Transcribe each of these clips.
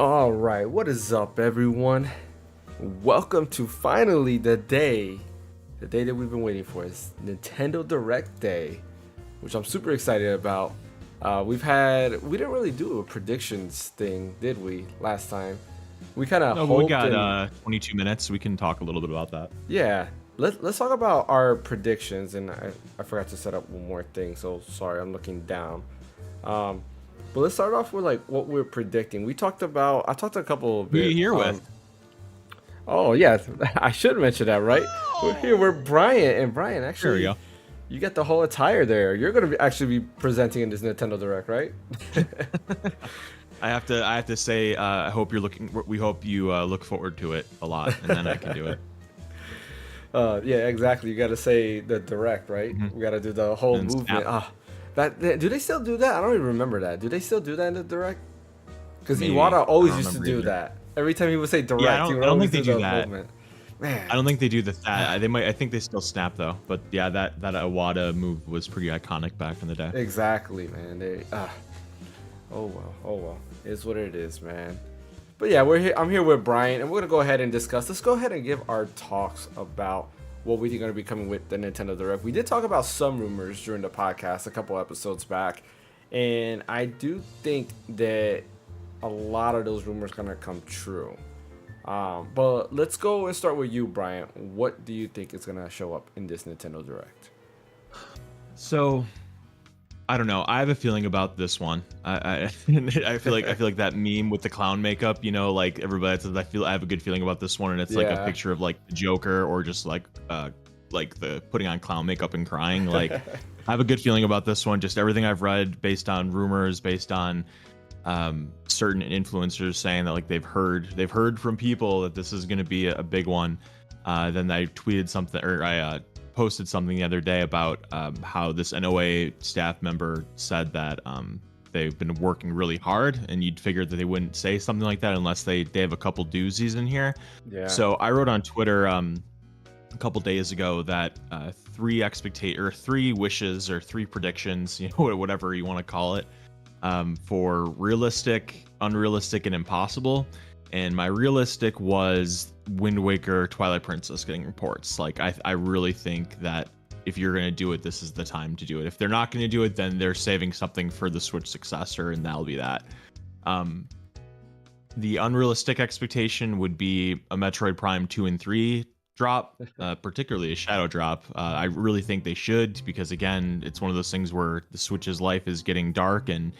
All right, what is up, everyone? Welcome to finally the day that we've been waiting for. Is Nintendo Direct Day, which I'm super excited about. We didn't really do a predictions thing, did we, last time? We kind of No, but we hoped got and 22 minutes. We can talk a little bit about that. yeah. Let's talk about our predictions. And I forgot to set up one more thing, so sorry, I'm looking down. Um, but let's start off with like what we're predicting. I talked a couple of Who are you bit here on. with? Oh yeah, I should mention that, right? We're here with Brian, and Brian, There we actually, go. you got the whole attire there. You're gonna actually be presenting in this Nintendo Direct, right? I have to say, I hope you're looking. We hope you look forward to it a lot, and then I can do it. Yeah, exactly. You got to say the Direct, right? hmm We got to do the whole And movement. snap, Do they still do that? I don't even remember that. Do they still do that in the Direct? Because maybe. Iwata I always don't used to remember do either. that. Every time he would say Yeah, I Direct, he don't. would I don't always think they do do the that. movement. I Man. don't think they do that. They might. I think they still snap though. But yeah, that Iwata move was pretty iconic back in the day. Exactly, man. Oh well, oh well. It's what it is, man. But yeah, we're here. I'm here with Brian, and we're gonna go ahead and discuss. Let's go ahead and give our talks about what we think are gonna be coming with the Nintendo Direct. We did talk about some rumors during the podcast a couple episodes back, and I do think that a lot of those rumors gonna come true. But let's go and start with you, Brian. What do you think is gonna show up in this Nintendo Direct? So I don't know. I have a feeling about this one. I feel like that meme with the clown makeup. Like everybody says, I have a good feeling about this one, and it's like a Yeah. picture of like the Joker or just like the putting on clown makeup and crying. Like I have a good feeling about this one. Just everything I've read, based on rumors, based on certain influencers saying that like they've heard from people that this is going to be a big one. Then I tweeted something, or I posted something the other day about how this NOA staff member said that they've been working really hard, and you'd figure that they wouldn't say something like that unless they have a couple doozies in here. Yeah. So I wrote on Twitter a couple days ago that three wishes or three predictions, whatever you want to call it, for realistic, unrealistic, and impossible. And my realistic was Wind Waker, Twilight Princess getting reports. Like I really think that if you're gonna do it, this is the time to do it. If they're not gonna do it, then they're saving something for the Switch successor, and that'll be that. Um, the unrealistic expectation would be a Metroid Prime 2 and 3 drop, particularly a Shadow drop. I really think they should, because again, it's one of those things where the Switch's life is getting dark, and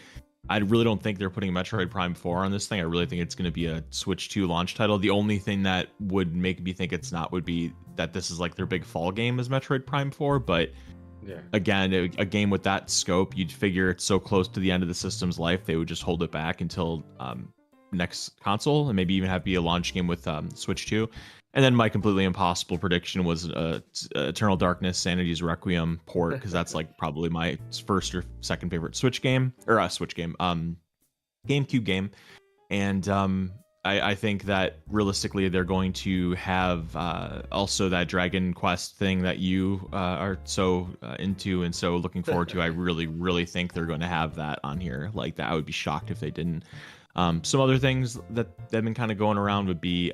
I really don't think they're putting Metroid Prime 4 on this thing. I really think it's going to be a Switch 2 launch title. The only thing that would make me think it's not would be that this is like their big fall game is Metroid Prime 4. But Yeah. again, a game with that scope, you'd figure it's so close to the end of the system's life, they would just hold it back until next console, and maybe even have be a launch game with Switch 2. And then my completely impossible prediction was Eternal Darkness, Sanity's Requiem port, because that's like probably my first or second favorite Switch game, or GameCube game. And I think that realistically they're going to have also that Dragon Quest thing that you are so into and so looking forward to. I really, really think they're going to have that on here. Like that, I would be shocked if they didn't. Some other things that have been kind of going around would be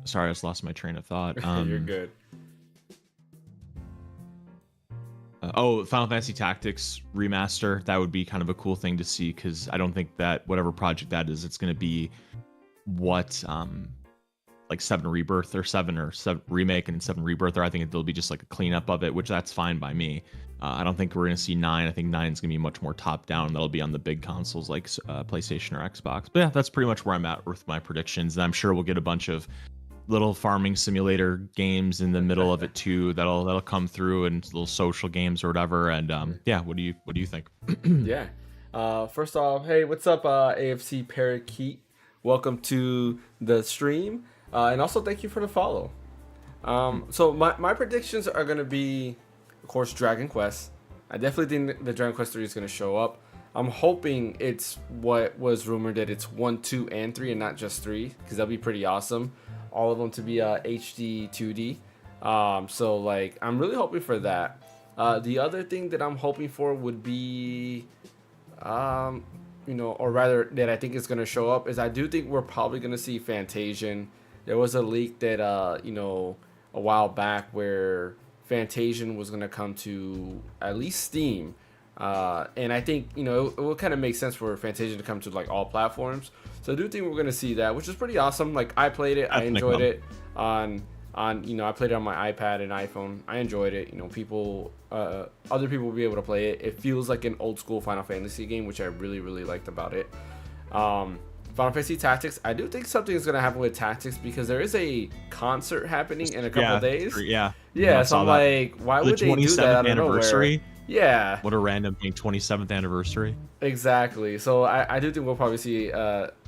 sorry, I just lost my train of thought. You're good. Final Fantasy Tactics remaster. That would be kind of a cool thing to see, because I don't think that whatever project that is, it's going to be what like 7 Rebirth or 7 Remake and 7 Rebirth, or I think it'll be just like a cleanup of it, which that's fine by me. I don't think we're going to see 9. I think 9 is going to be much more top down. That'll be on the big consoles like PlayStation or Xbox. But yeah, that's pretty much where I'm at with my predictions. And I'm sure we'll get a bunch of little farming simulator games in the middle of it too. That'll come through, and little social games or whatever. And yeah, what do you think? Yeah. First off, hey, what's up, AFC Parakeet? Welcome to the stream, and also thank you for the follow. So my predictions are gonna be, of course, Dragon Quest. I definitely think the Dragon Quest 3 is gonna show up. I'm hoping it's what was rumored, that it's 1, 2, and 3, and not just 3, because that'd be pretty awesome. All of them to be HD2D. So like, I'm really hoping for that. The other thing that I'm hoping for would be or rather that I think is going to show up is I do think we're probably going to see Fantasian. There was a leak that a while back where Fantasian was going to come to at least Steam. And I think, it will kind of make sense for Fantasian to come to like all platforms. So I do think we're going to see that, which is pretty awesome. Like I played it, I enjoyed it on I played it on my iPad and iPhone. I enjoyed it. Other people will be able to play it. It feels like an old school Final Fantasy game, which I really, really liked about it. Final Fantasy Tactics, I do think something is going to happen with Tactics because there is a concert happening in a couple of days. Yeah, so I'm like, why would they do that out of nowhere? Yeah. What a random thing, 27th anniversary. Exactly. So I do think we'll probably see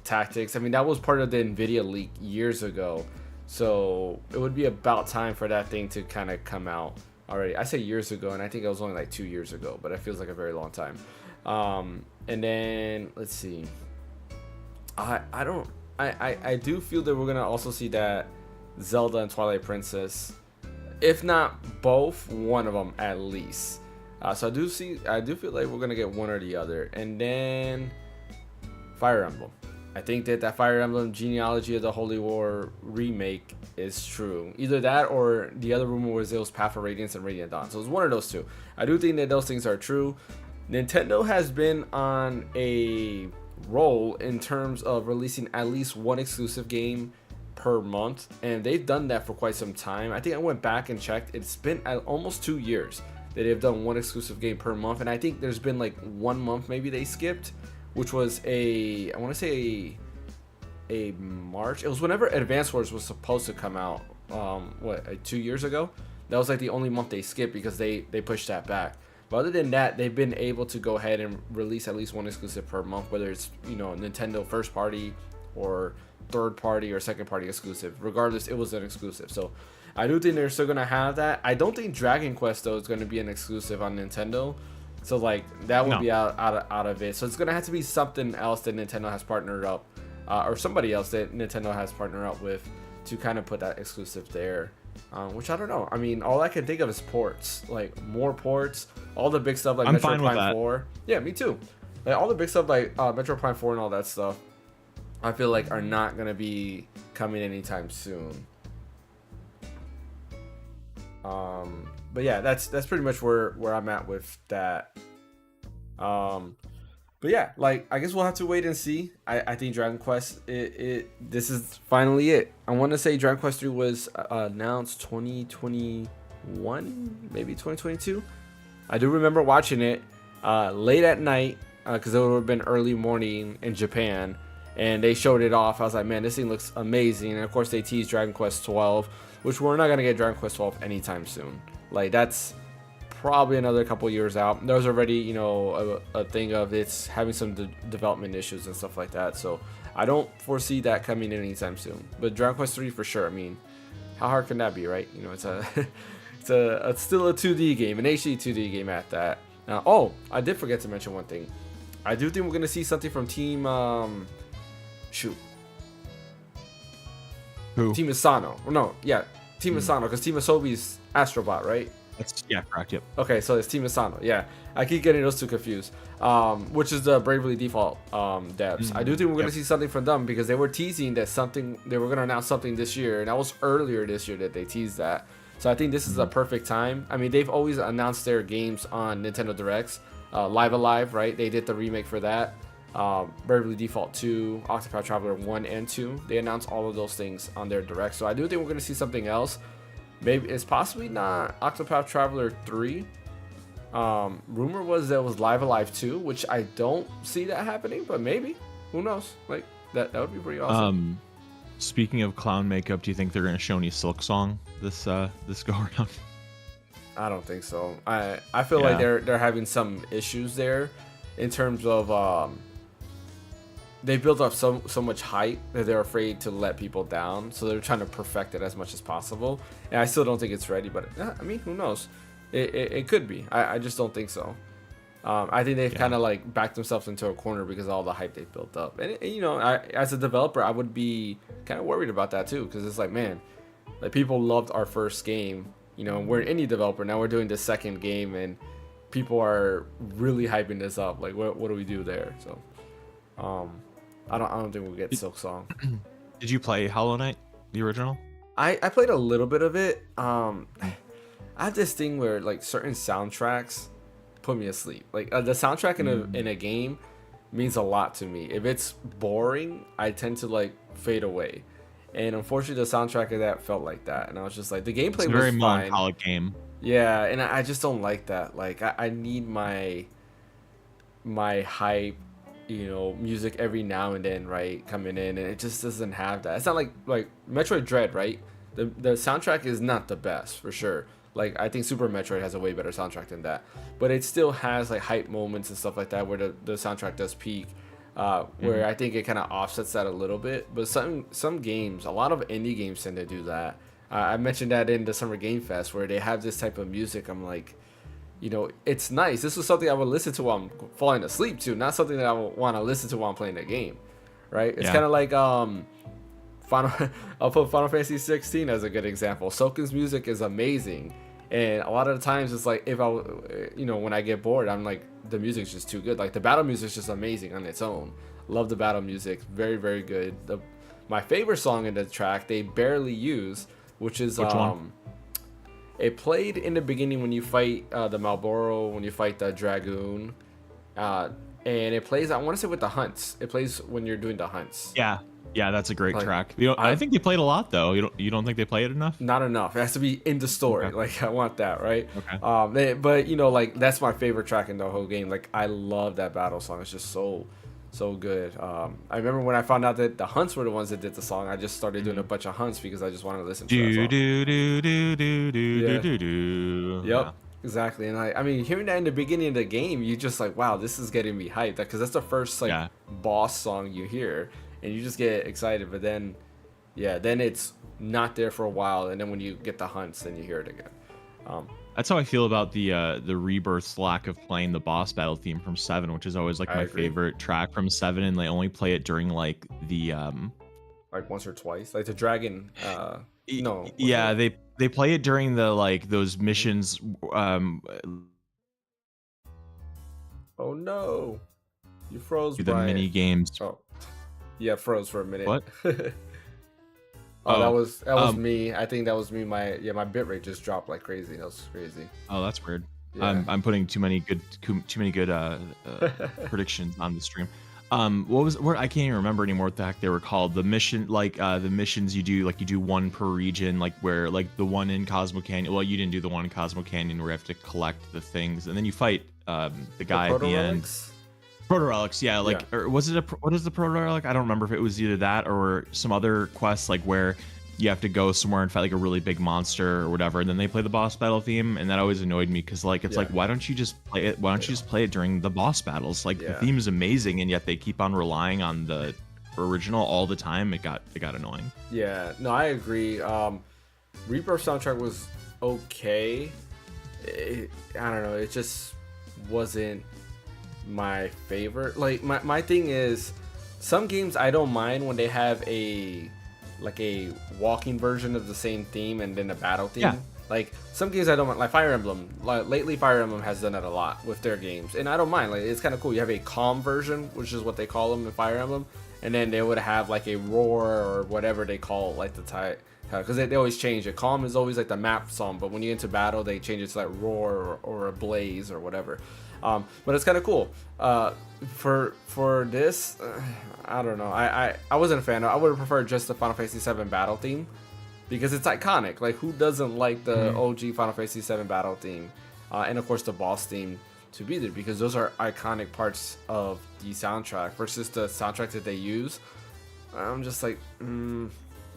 Tactics. I mean, that was part of the NVIDIA leak years ago. So it would be about time for that thing to kind of come out already. I say years ago, and I think it was only like 2 years ago, but it feels like a very long time. And then let's see. I do feel that we're gonna also see that Zelda and Twilight Princess, if not both, one of them at least. So I do feel like we're gonna get one or the other. And then Fire Emblem. I think that Fire Emblem Genealogy of the Holy War remake is true. Either that or the other rumor was it was Path of Radiance and Radiant Dawn. So it's one of those two. I do think that those things are true. Nintendo has been on a roll in terms of releasing at least one exclusive game per month, and they've done that for quite some time. I think I went back and checked. It's been almost 2 years that they've done one exclusive game per month, and I think there's been like 1 month maybe they skipped, which was I want to say a March. It was whenever Advance Wars was supposed to come out. 2 years ago? That was like the only month they skipped because they pushed that back. But other than that, they've been able to go ahead and release at least one exclusive per month, whether it's Nintendo first party or third party or second party exclusive. Regardless, it was an exclusive. So I do think they're still gonna have that. I don't think Dragon Quest though is gonna be an exclusive on Nintendo. So like that would be out of it. So it's gonna have to be something else that Nintendo has partnered up, or somebody else that Nintendo has partnered up with to kind of put that exclusive there. Which I don't know. I mean, all I can think of is ports, like more ports, all the big stuff like Metro Prime 4. Yeah, me too. Like all the big stuff like Metro Prime 4 and all that stuff, I feel like are not gonna be coming anytime soon. But yeah, that's pretty much where I'm at with that. But yeah, like I guess we'll have to wait and see. I think Dragon Quest this is finally it. I want to say Dragon Quest 3 was announced 2021, maybe 2022. I do remember watching it late at night because it would have been early morning in Japan, and they showed it off. I was like, man, this thing looks amazing. And of course they teased Dragon Quest 12, which we're not gonna get Dragon Quest 12 anytime soon. Like that's probably another couple years out. There's already a thing of it's having some development issues and stuff like that, so I don't foresee that coming in anytime soon. But Dragon Quest 3 for sure. I mean, how hard can that be, right? It's it's still a 2D game, an HD 2D game at that. Now, I did forget to mention one thing. I do think we're gonna see something from Team Team Asano. Team Asano, because Team Asobi's Astrobot, right? Yeah, correct. Yep. Okay, so it's Team Asano. Yeah, I keep getting those two confused. Which is the Bravely Default devs. I do think we're gonna see something from them because they were teasing that they were gonna announce something this year, and that was earlier this year that they teased that. So I think this is a perfect time. I mean, they've always announced their games on Nintendo Directs. Live Alive, right? They did the remake for that. Bravely Default 2, Octopath Traveler 1 and 2. They announced all of those things on their Direct. So I do think we're gonna see something else. Maybe it's possibly not Octopath Traveler 3. Rumor was that it was Live Alive 2, which I don't see that happening, but maybe. Who knows? Like that would be pretty awesome. Speaking of clown makeup, do you think they're gonna show any Silk Song this go around? I don't think so. I feel like they're having some issues there in terms of they built up so much hype that they're afraid to let people down, so they're trying to perfect it as much as possible. And I still don't think it's ready, but I mean, who knows? It could be. I just don't think so. I think they've kind of like backed themselves into a corner because of all the hype they've built up. And as a developer, I would be kind of worried about that too, because it's like, man, like people loved our first game. We're an indie developer now. We're doing the second game, and people are really hyping this up. Like, what do we do there? So, I don't think we'll get Silksong. Did you play Hollow Knight, the original? I played a little bit of it. I have this thing where like certain soundtracks put me asleep. Like the soundtrack in a game means a lot to me. If it's boring, I tend to like fade away. And unfortunately, the soundtrack of that felt like that. And I was just like, the gameplay was very fine. melancholic game. Yeah, and I just don't like that. Like I need my hype, music every now and then, right, coming in, and it just doesn't have that. It's not like Metroid Dread, right? The soundtrack is not the best for sure. Like I think Super Metroid has a way better soundtrack than that, but it still has like hype moments and stuff like that where the soundtrack does peak. Where I think it kind of offsets that a little bit. But some games, a lot of indie games tend to do that. I mentioned that in the Summer Game Fest where they have this type of music. I'm like, it's nice. This is something I would listen to while I'm falling asleep to, not something that I would want to listen to while I'm playing the game, right? It's kind of like I'll put Final Fantasy 16 as a good example. Soken's music is amazing, and a lot of the times it's like if I, when I get bored, I'm like, the music's just too good. Like the battle music's just amazing on its own. Love the battle music, very very good. My favorite song in the track they barely use, which is Which one? It played in the beginning when you fight the Malboro, when you fight the Dragoon, and it plays, I want to say, with the hunts. It plays when you're doing the hunts. Yeah, that's a great Like, track. I think they played a lot though. You don't think they played it enough? Not enough. It has to be in the story. Okay. Like I want that, right? Okay. But like that's my favorite track in the whole game. Like I love that battle song. It's just so good. I remember when I found out that the hunts were the ones that did the song, I just started doing a bunch of hunts because I just wanted to listen to that song. Do. Yep, exactly. And I mean, hearing that in the beginning of the game, you just like, wow, this is getting me hyped. Because that's the first boss song you hear, and you just get excited. But then it's not there for a while, and then when you get the hunts, then you hear it again. That's how I feel about the Rebirth's lack of playing the boss battle theme from 7, which is always like my favorite track from 7, and they only play it during like the like once or twice, like the dragon. No. Yeah, they play it during the like those missions. Oh no, you froze. The Brian. mini games. Oh, yeah, froze for a minute. What? That was me. I think that was me. My bitrate just dropped like crazy. That was crazy. Oh, that's weird. Yeah. I'm putting too many good predictions on the stream. I can't even remember anymore what the heck they were called. The mission, the missions you do one per region, like where like the one in Cosmo Canyon. Well, you didn't do the one in Cosmo Canyon where you have to collect the things, and then you fight the guy at the end. Proto Relics, yeah, or was it what is the Proto Relic? I don't remember if it was either that or some other quest, like where you have to go somewhere and fight like a really big monster or whatever, and then they play the boss battle theme, and that always annoyed me because like it's like, why don't you just play it? Why don't you just play it during the boss battles? Like the theme is amazing, and yet they keep on relying on the original all the time. It got annoying. Yeah, no, I agree. Rebirth soundtrack was okay. I don't know, it just wasn't my favorite. Like my thing is, some games I don't mind when they have a walking version of the same theme and then a battle theme. Like some games I don't mind, like Fire Emblem. Like lately Fire Emblem has done that a lot with their games, and I don't mind. Like it's kind of cool. You have a calm version, which is what they call them in Fire Emblem, and then they would have like a roar or whatever they call like the type, because they always change it. Calm is always like the map song, but when you get into battle, they change it to like roar or a blaze or whatever. But it's kind of cool. For this, I don't know. I wasn't a fan. I would have preferred just the Final Fantasy 7 battle theme, because it's iconic. Like who doesn't like the OG Final Fantasy 7 battle theme, and of course the boss theme to be there, because those are iconic parts of the soundtrack versus the soundtrack that they use. I'm just like,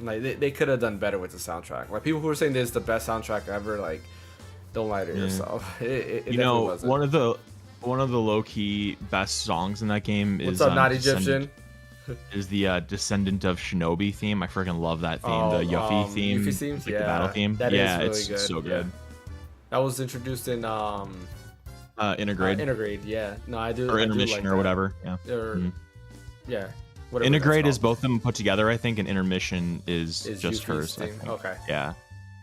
like they could have done better with the soundtrack. Like people who are saying this is the best soundtrack ever, like don't lie to yourself. It definitely wasn't. One of the low-key best songs in that game is What's up, not Egyptian? Is the Descendant of Shinobi theme. I freaking love that theme. The Yuffie theme. Yuffie themes? Like the battle theme. That is really it's good. so good. That was introduced in Intergrade. Intergrade, yeah. No, I do. Or Intermission like or whatever. Yeah. Yeah. Intergrade is both of them put together, I think, and Intermission is just Yuffie's hers. I thing. think. Okay. Yeah.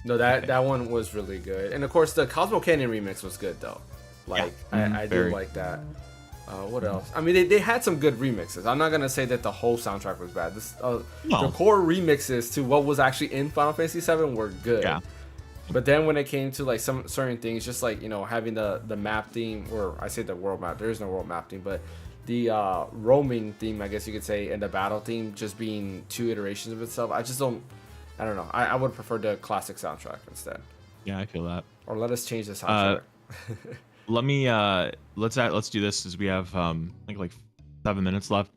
No, that one was really good, and of course the Cosmo Canyon remix was good though. Like Yeah. I do like that. What else? I mean, they had some good remixes. I'm not gonna say that the whole soundtrack was bad. The No. core remixes to what was actually in Final Fantasy VII were good. Yeah. But then when it came to like some certain things, just like having the map theme, or I say the world map. There is no world map theme, but the roaming theme, I guess you could say, and the battle theme just being 2 iterations of itself. I just don't. I don't know. I would prefer the classic soundtrack instead. Yeah, I feel that. Or let us change the soundtrack. Let me let's do this as we have I think like 7 minutes left.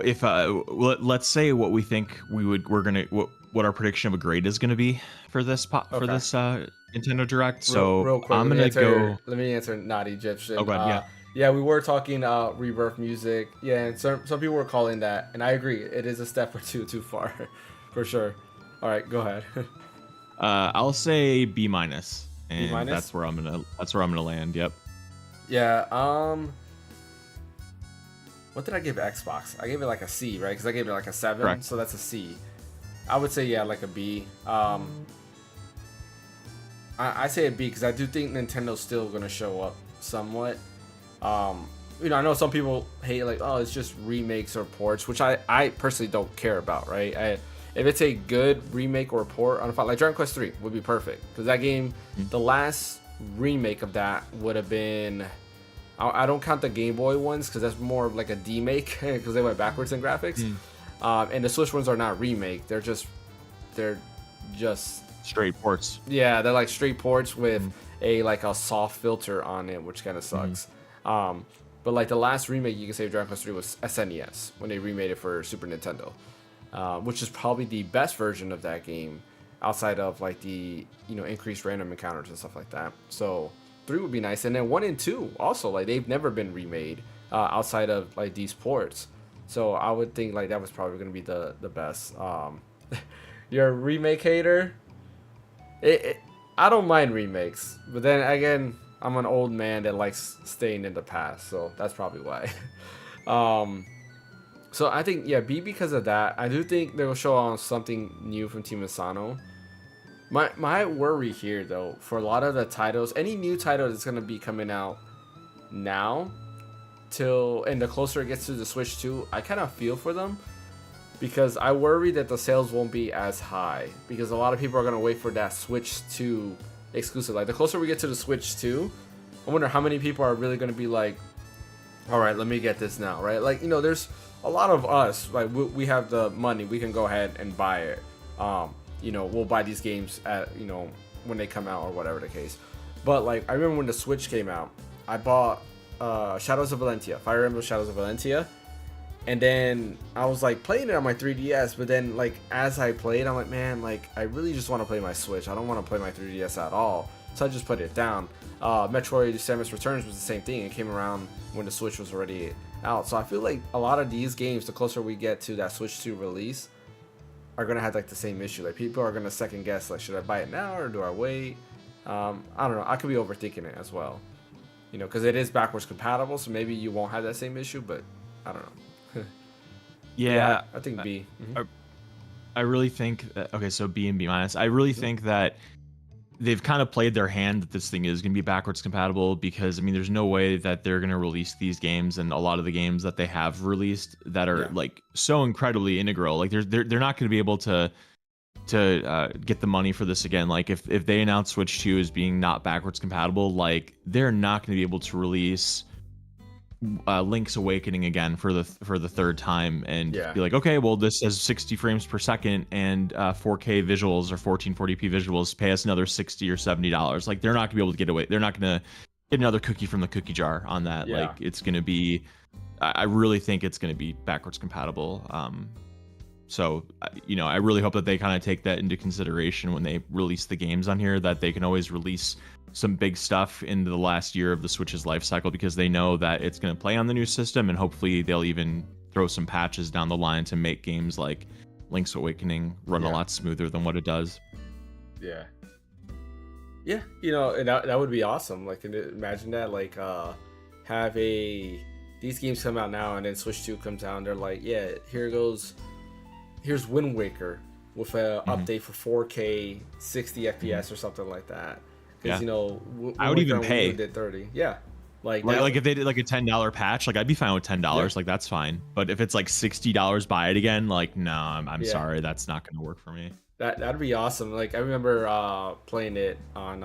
If let's say what we think what our prediction of a grade is gonna be for this for this Nintendo Direct. So real quick, I'm gonna go. Let me answer Naughty Egyptian. Oh, go ahead, yeah, we were talking Rebirth music. Yeah, and some people were calling that, and I agree. It is a step or two too far, for sure. All right, go ahead. I'll say B-, and B-? that's where I'm gonna land. Yep. Yeah. What did I give Xbox? I gave it like a C, right? Because I gave it like a 7, Correct. so that's a C. I would say like a B. I say a B because I do think Nintendo's still gonna show up somewhat. I know some people hate like, oh, it's just remakes or ports, which I personally don't care about, right? If it's a good remake or port on a file, like Dragon Quest 3 would be perfect because that game, the last remake of that would have been. I don't count the Game Boy ones because that's more of like a D-make because they went backwards in graphics. And the Switch ones are not remake; they're just Straight ports. Yeah, they're like straight ports with a soft filter on it, which kind of sucks. But like the last remake you can say of Dragon Quest 3 was SNES when they remade it for Super Nintendo, which is probably the best version of that game outside of like the increased random encounters and stuff like that. So 3 would be nice, and then 1 and 2 also, like they've never been remade outside of like these ports. So I would think like that was probably gonna be the best. You're a remake hater. I don't mind remakes, but then again, I'm an old man that likes staying in the past, so that's probably why. So I think B because of that. I do think they will show on something new from Team Asano. My worry here though, for a lot of the titles, any new title that's gonna be coming out now, and the closer it gets to the Switch 2, I kind of feel for them. Because I worry that the sales won't be as high. Because a lot of people are going to wait for that Switch 2 exclusive. Like, the closer we get to the Switch 2, I wonder how many people are really going to be like, alright, let me get this now, right? Like, there's a lot of us, like, we have the money. We can go ahead and buy it. We'll buy these games at, when they come out or whatever the case. But, like, I remember when the Switch came out, I bought Shadows of Valentia, Fire Emblem Shadows of Valentia. And then I was like playing it on my 3DS, but then like as I played, I'm like, man, like I really just want to play my Switch. I don't want to play my 3DS at all. So I just put it down. Metroid Samus Returns was the same thing. It came around when the Switch was already out. So I feel like a lot of these games, the closer we get to that Switch 2 release, are gonna have like the same issue. Like people are gonna second guess, like, should I buy it now or do I wait? I don't know. I could be overthinking it as well. Because it is backwards compatible, so maybe you won't have that same issue, but I don't know. Yeah, I think B. I really think that, okay, so B and B-. I really think that they've kind of played their hand that this thing is going to be backwards compatible because, I mean, there's no way that they're going to release these games and a lot of the games that they have released that are like so incredibly integral. Like they're not going to be able to get the money for this again. Like if they announce Switch 2 as being not backwards compatible, like they're not going to be able to release Link's Awakening again for the third time and be like, okay, well, this has 60 frames per second and 4K visuals or 1440p visuals. Pay us another $60 or $70. Like they're not gonna be able to get away. They're not gonna get another cookie from the cookie jar on that. Like it's gonna be. I really think it's gonna be backwards compatible. So I really hope that they kind of take that into consideration when they release the games on here. That they can always release some big stuff in the last year of the Switch's life cycle because they know that it's going to play on the new system, and hopefully they'll even throw some patches down the line to make games like Link's Awakening run a lot smoother than what it does. Yeah, that would be awesome. Like, imagine that, like, have these games come out now and then Switch 2 comes out and they're like, yeah, here's Wind Waker with an update for 4K 60 FPS or something like that. because Yeah. I Wind would Waker even on Wii U pay. did 30. Yeah, like Like, that. like if they did like a $10 patch, like I'd be fine with $10. Like that's fine. But if it's like $60, buy it again. Like no, I'm Yeah, sorry, that's not gonna work for me. that'd be awesome. Like I remember playing it on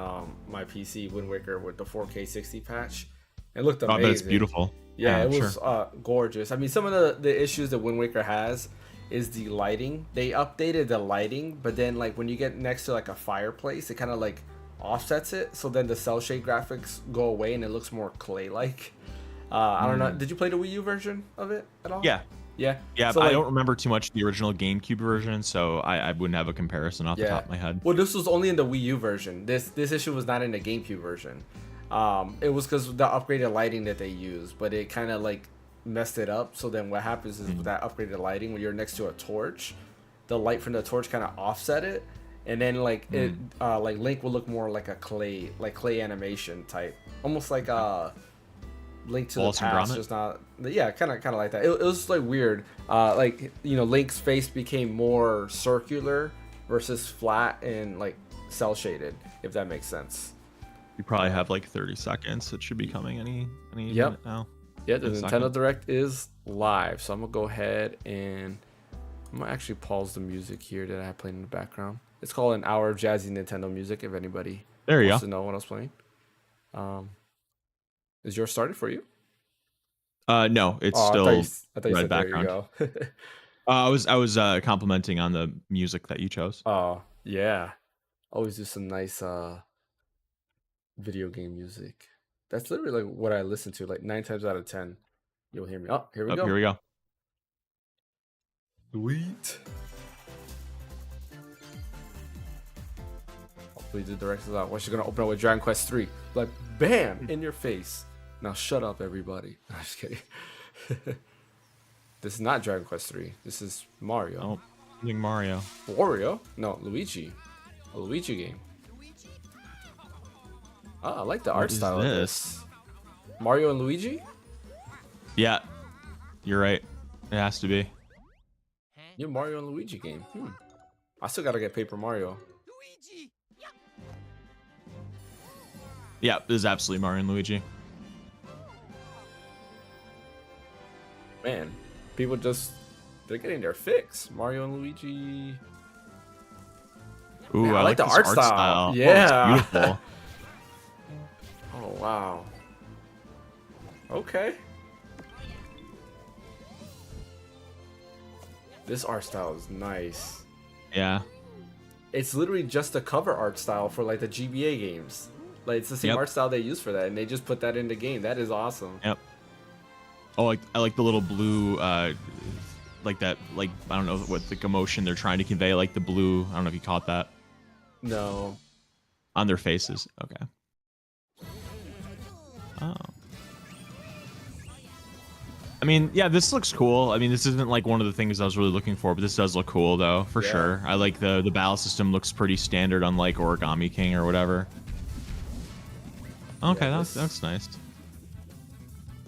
my PC, Wind Waker, with the 4K 60 patch. It looked Oh, but it's amazing. beautiful. Yeah, Yeah, it I'm sure. was gorgeous. I mean, some of the issues that Wind Waker has is the lighting. They updated the lighting, but then like when you get next to like a fireplace, it kind of like offsets it. So then the cell shade graphics go away and it looks more clay-like. I don't know. Did you play the Wii U version of it at all? Yeah. Yeah. Yeah, So I like, don't remember too much the original GameCube version, so I wouldn't have a comparison off the top of my head. Well, this was only in the Wii U version. This issue was not in the GameCube version. It was because the upgraded lighting that they used, but it kind of like messed it up. So then what happens is with that upgraded lighting, when you're next to a torch, the light from the torch kind of offset it, and then like like Link will look more like a clay animation type, almost like Link to Wallace the and Past, Gromit? just not. Yeah, kind of like that. It was like weird. Like Link's face became more circular versus flat and like cell shaded, if that makes sense. You probably have like 30 seconds. It should be coming any Yep. minute now. Yeah, the Any Nintendo second. Direct is live, so I'm gonna go ahead and I'm gonna actually pause the music here that I have playing in the background. It's called An Hour of Jazzy Nintendo Music. If anybody There you wants go. to know what I was playing, is yours started for you? No, it's Oh, still I thought you red said there you background. go. I was complimenting on the music that you chose. Oh yeah, always do some nice video game music. That's literally like what I listen to. Like 9 times out of 10, you'll hear me. Oh, here we Oh, go. here we go. Sweet. Hopefully the director's out. What's she gonna open up with Dragon Quest 3? Like bam in your face. Now shut up, everybody. No, I'm just kidding. This is not Dragon Quest 3. This is Mario. Oh, I think Mario. Wario? No, Luigi. A Luigi game. Oh, I like the art is style of this. Mario and Luigi? Yeah, you're right. It has to be. New Mario and Luigi game. I still gotta get Paper Mario. Yeah, this is absolutely Mario and Luigi. Man, people they're getting their fix. Mario and Luigi. Ooh, Man, I like the this art style. Oh, it's Yeah. beautiful. Oh, wow. Okay. This art style is nice. Yeah. It's literally just the cover art style for like the GBA games. Like it's the same Yep. art style they use for that, and they just put that in the game. That is awesome. Yep. Oh, I like the little blue, like that, like I don't know what the emotion they're trying to convey, like the blue. I don't know if you caught that No. on their faces. Okay. Oh. I mean, yeah, this looks cool. I mean, this isn't like one of the things I was really looking for, but this does look cool though, for Yeah. sure. I like the battle system looks pretty standard, unlike Origami King or whatever. Okay, Yeah, that's nice.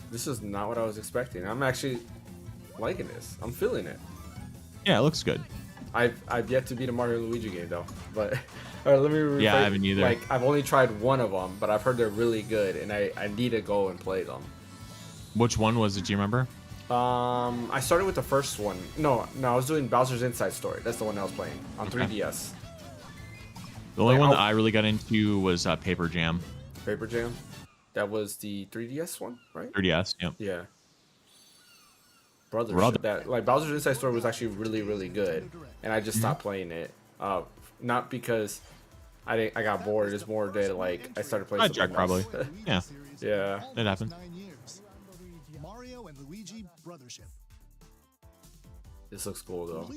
This is not what I was expecting. I'm actually liking this. I'm feeling it. Yeah, it looks good. I've yet to beat a Mario and Luigi game though, but all right, let me rephrase. Yeah, I haven't either. Like I've only tried one of them, but I've heard they're really good, and I need to go and play them. Which one was it? Do you remember? I started with the first one. No, I was doing Bowser's Inside Story. That's the one I was playing on 3DS. The only Like, one that I really got into was Paper Jam. Paper Jam. That was the 3DS one, right? 3DS. Yep. Yeah. Brother, Brother. that like Bowser's Inside Story was actually really, really good, and I just stopped playing it. Not because I got bored. It's more that like I started playing. Jack something probably. else. Yeah. Yeah. It happened. Mario and Luigi Brothership. This looks cool though.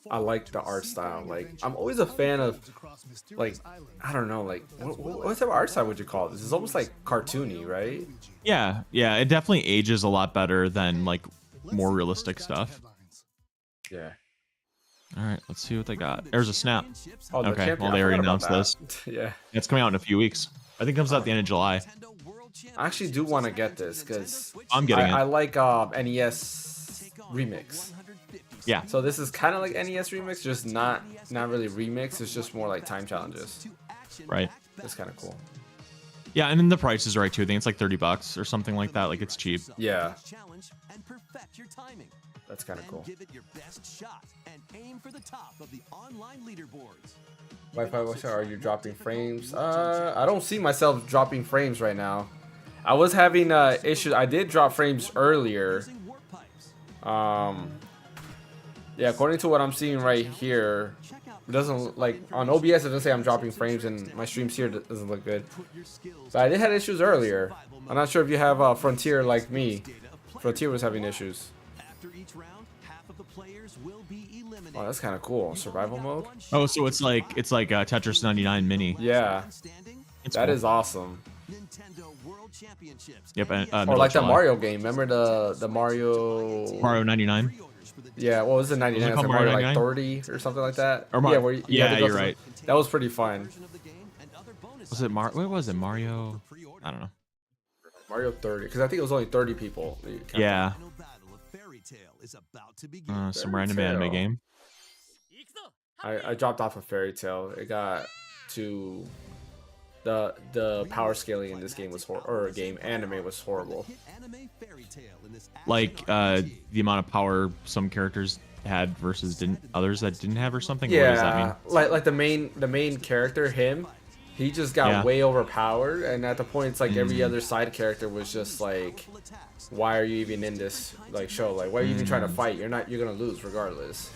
I like the art style. Like I'm always a fan of like I don't know like what type of art style would you call this? It's almost like cartoony, right? Yeah. Yeah. It definitely ages a lot better than like more realistic stuff. Yeah. All right. Let's see what they got. There's a snap. Oh, the Okay, champion. well, they I already forgot about announced that. Yeah. It's coming out in a few weeks. I think it comes out at the end of July. I actually do want to get this because I'm getting it. I like NES remix. Yeah. So this is kind of like NES remix, just not really remix. It's just more like time challenges. Right. That's kind of cool. Yeah, and then the price is right too. I think it's like $30 or something like that. Like it's cheap. Yeah. Challenge and perfect your timing. That's kind of Then cool. give it your best shot and aim for the top of the online leaderboards. Wi-Fi, are you dropping frames? I don't see myself dropping frames right now. I was having issues. I did drop frames earlier. Using warp pipes. Yeah, according to what I'm seeing right here, Check out it doesn't look like on OBS. It doesn't say I'm dropping frames, and my streams here doesn't look good. put your skills But I did have issues earlier. I'm not sure if you have Frontier like me. data of player Frontier was having issues. After each round, half of the players will be eliminated. Oh, that's kind of cool. You've Survival only got mode. one shot Oh, so it's like Tetris 99 Mini. Yeah, standing. It's that cool. is awesome. Nintendo World Championships. Yep, and, Or middle like the July. Mario game. Remember the Mario? Mario 99. Pre-orders for the Yeah, what was it? 99? Was it It's like called Mario Mario like 99? 30 or something like that. Or Yeah, where you had to yeah, go you're through- right. That was pretty fun. version of the game and other bonus Was it Mario? What was it? Mario? pre-order. I don't know. Mario 30, because I think it was only 30 people. Yeah. Final battle of Fairy Tail is about to begin. Some Fairy random Tail. anime game. I dropped off a Fairy Tail. It got to the power scaling in this game was anime was horrible. Hit anime Fairy Tail in this Like action RPG. the amount of power some characters had versus others that didn't have or something. What does that mean? Yeah, like the main character, him, he just got Yeah. way overpowered, and at the point it's like every other side character was just like, Powerful attacks. why are you even in this like show? Like, why are you even trying to fight? You're gonna lose regardless.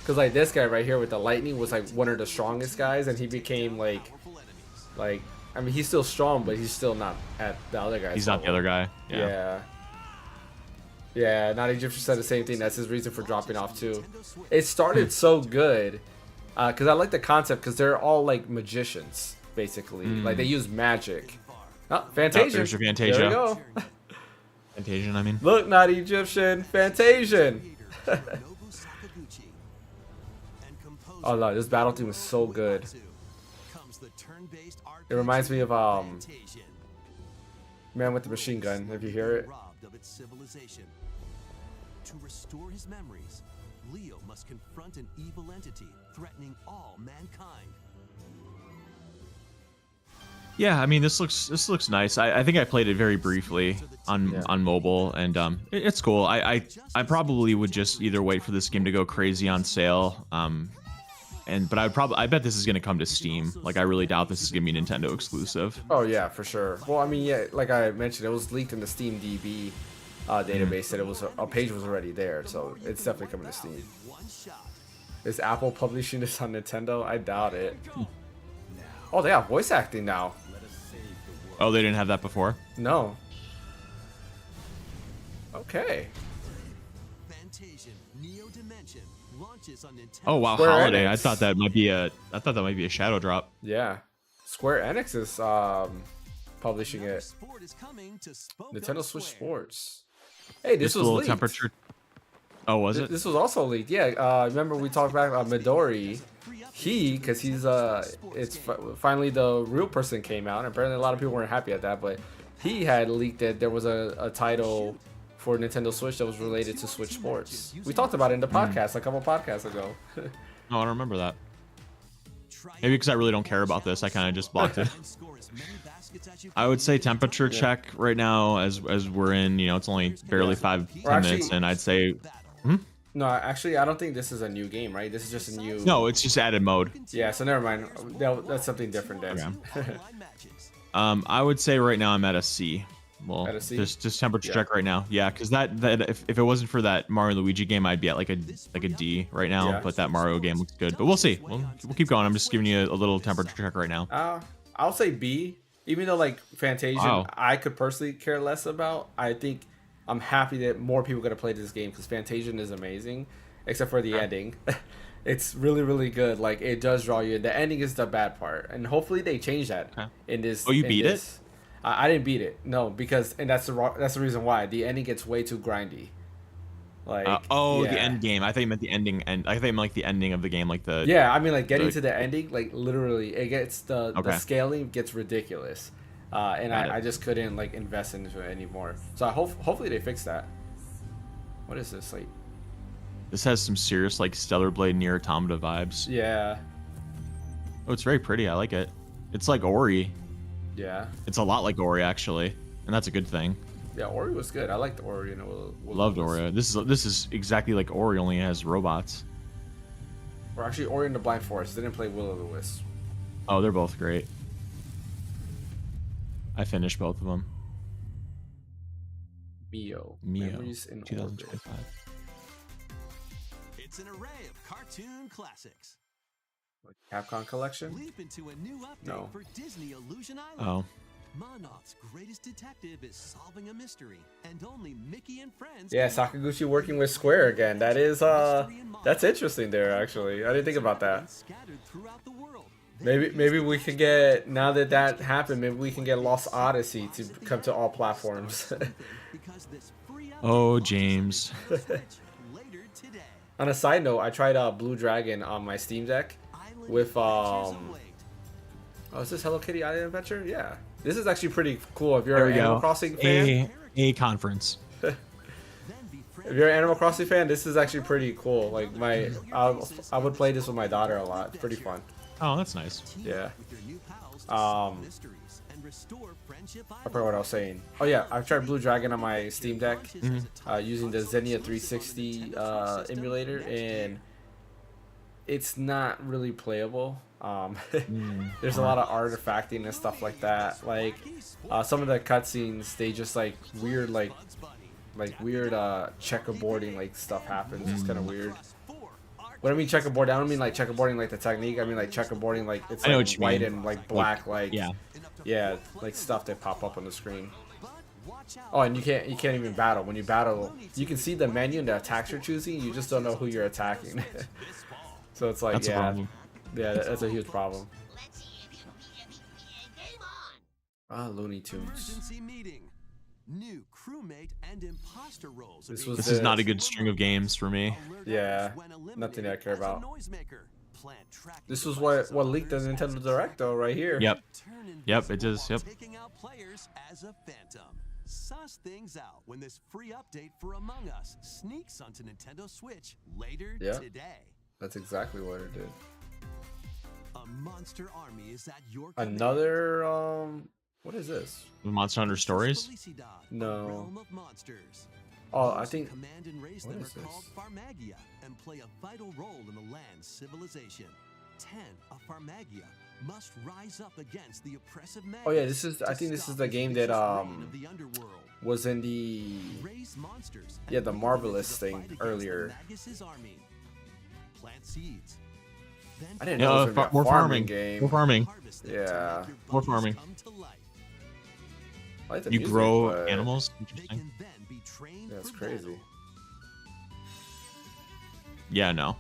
Because like this guy right here with the lightning was like one of the strongest guys, and he became like I mean he's still strong, but he's still not at the other guy's He's not the level. other guy. Yeah. Yeah, Not Egyptian said the same thing. That's his reason for dropping off too. It started so good, because I like the concept, because they're all like magicians basically. Like they use magic. Oh, Fantasia. there's your Fantasia. There we go. Fantasian, I mean. Look, Not Egyptian, Fantasian. Nobu Sakaguchi. And composer Oh no, this battle theme is so good. comes the turn-based It reminds me of Fantasian. Man with the Machine Gun. If you hear it. Robbed of its civilization. To restore his memories, Leo must confront an evil entity threatening all mankind. Yeah, I mean this looks nice. I think I played it very briefly on mobile, and it's cool. I probably would just either wait for this game to go crazy on sale, but I bet this is gonna come to Steam. Like I really doubt this is gonna be Nintendo exclusive. Oh yeah, for sure. Well, I mean, yeah, like I mentioned, it was leaked in the Steam DB database that it was a page was already there, so it's definitely coming to Steam. One shot. Is Apple publishing this on Nintendo? I doubt it. Oh, they have voice acting now. Oh, they didn't have that before. No. Okay. Fantasian Neo Dimension launches on Nintendo. Oh wow, Square Holiday. Enix. I thought that might be a shadow drop. Yeah. Square Enix is publishing Another it. sport is coming to Spoke Nintendo Up Switch Square. Sports. Hey, this Just a was little leaked. temperature. Oh, was it? This was also leaked. Yeah. Remember we talked about Midori. Because he's finally the real person came out, and apparently a lot of people weren't happy at that, but he had leaked that there was a title for Nintendo Switch that was related to Switch Sports. We talked about it in the podcast a couple podcasts ago. Oh, I don't remember that. Maybe because I really don't care about this, I kind of just blocked it. And score as many baskets as you I would say temperature check right now, as we're in, it's only barely 5-10 actually- minutes, and I'd say No, actually, I don't think this is a new game, right? This is just a new. no, it's just added mode. Yeah, so never mind. That's something different then. Okay. online matches. I would say right now I'm at a C. Well, At a C? just temperature Yeah. check right now. Yeah, because that if it wasn't for that Mario and Luigi game, I'd be at like a D right now. Yeah. But that Mario game looks good. But we'll see. We'll keep going. I'm just giving you a little temperature check right now. I'll say B. Even though like Fantasia, Wow. I could personally care less about. I think I'm happy that more people are gonna play this game because Fantasia is amazing, except for the ending. It's really, really good. Like it does draw you in. The ending is the bad part, and hopefully they change that in this. Oh, you in beat this. I didn't beat it. No, because that's the reason why the ending gets way too grindy. Like The yeah. end game. I thought you meant the ending, and I thought you meant like the ending of the game, like the. Yeah, I mean, like getting the- to the ending, like literally, it gets the Okay. scaling gets ridiculous, and Got it. I just couldn't like invest into it anymore. So I hopefully they fix that. What is this like? This has some serious like Stellar Blade Near Automata vibes. Yeah, Oh, it's very pretty. I like it. It's like Ori. Yeah. It's a lot like Ori actually, and that's a good thing. Yeah, Ori was good. I liked Ori. You know, Loved Ori. This is exactly like Ori, only has robots. Or actually, Ori and the Blind Forest. Didn't play Will of the Wisp. Oh, they're both great. I finished both of them. Mio. Mio, Memories in 2025. Orbit. It's an array of cartoon classics. Like Capcom Collection? Leap into a new update No. for Disney Illusion Island. Oh, Monarch's greatest detective is solving a mystery, and only Mickey and friends. Yeah, can Sakaguchi working with Square again. That is, that's interesting there, actually. I didn't think about that. scattered throughout the world. Maybe we could get, now that that happened, maybe we can get Lost Odyssey to come to all platforms. Because this free Oh, update James. launches on Switch later today. On a side note, I tried Blue Dragon on my Steam Deck Island with, Adventures await. oh, is this Hello Kitty Island Adventure? Yeah. This is actually pretty cool if you're there an we Animal go. Crossing fan. A conference. Then befriend If you're an Animal Crossing fan, this is actually pretty cool. Like I would play this with my daughter a lot. It's pretty fun. Oh, that's nice. team Yeah. up with your new pals to solve mysteries and restore Friendship I Island. forgot what I was saying. Oh yeah, I've tried Blue Dragon on my Steam Deck Launches as a using the Xenia 360 emulator, and it's not really playable. There's a lot of artifacting and stuff like that. Like some of the cutscenes, they just like weird checkerboarding like stuff happens. It's kind of weird. When I mean checkerboard, I don't mean like checkerboarding like the technique. I mean like checkerboarding like it's I know like what you white mean. and like black, like Yeah. yeah, like stuff that pop up on the screen. Oh, and you can't even battle. When you battle, you can see the menu and the attacks you're choosing. You just don't know who you're attacking. So it's like That's a problem. yeah, that's a huge problem. Ah, Looney Tunes. Emergency meeting. New crewmate and imposter roles. This are was This the- is not a good string of games for me. alert Yeah, others when eliminated nothing I care as a about. noisemaker. Plant tracking This was devices what on leaked the others as Nintendo Direct though, right here. Yep. turn Yep, it invisible does, while yep. Taking out players as a phantom. Suss things out when this free update for Among Us sneaks onto Nintendo Switch later Yeah. today. That's exactly what it did. A monster army is at your command. Another what is this? Monster Hunter Stories. Felicidad, a No. realm of monsters. Oh, I Those who think command and raise what them is are this? called Pharmagia and play a vital role in the land's civilization. 10 of Pharmagia must rise up against the oppressive Oh yeah, Magus this is to I think this is stop the the game that vicious reign of the underworld. was in the Raise monsters Yeah, and the lead Marvelous into the thing fight against earlier. the Magus' army. Plant seeds. Then I didn't Yeah, know it was gonna be a more farming farming. game. More farming. harvest them to Yeah. make your More buddies farming. come to life. I like the You music, grow but- animals. They Interesting. can then be trained Yeah, it's for crazy. battle. Yeah, no.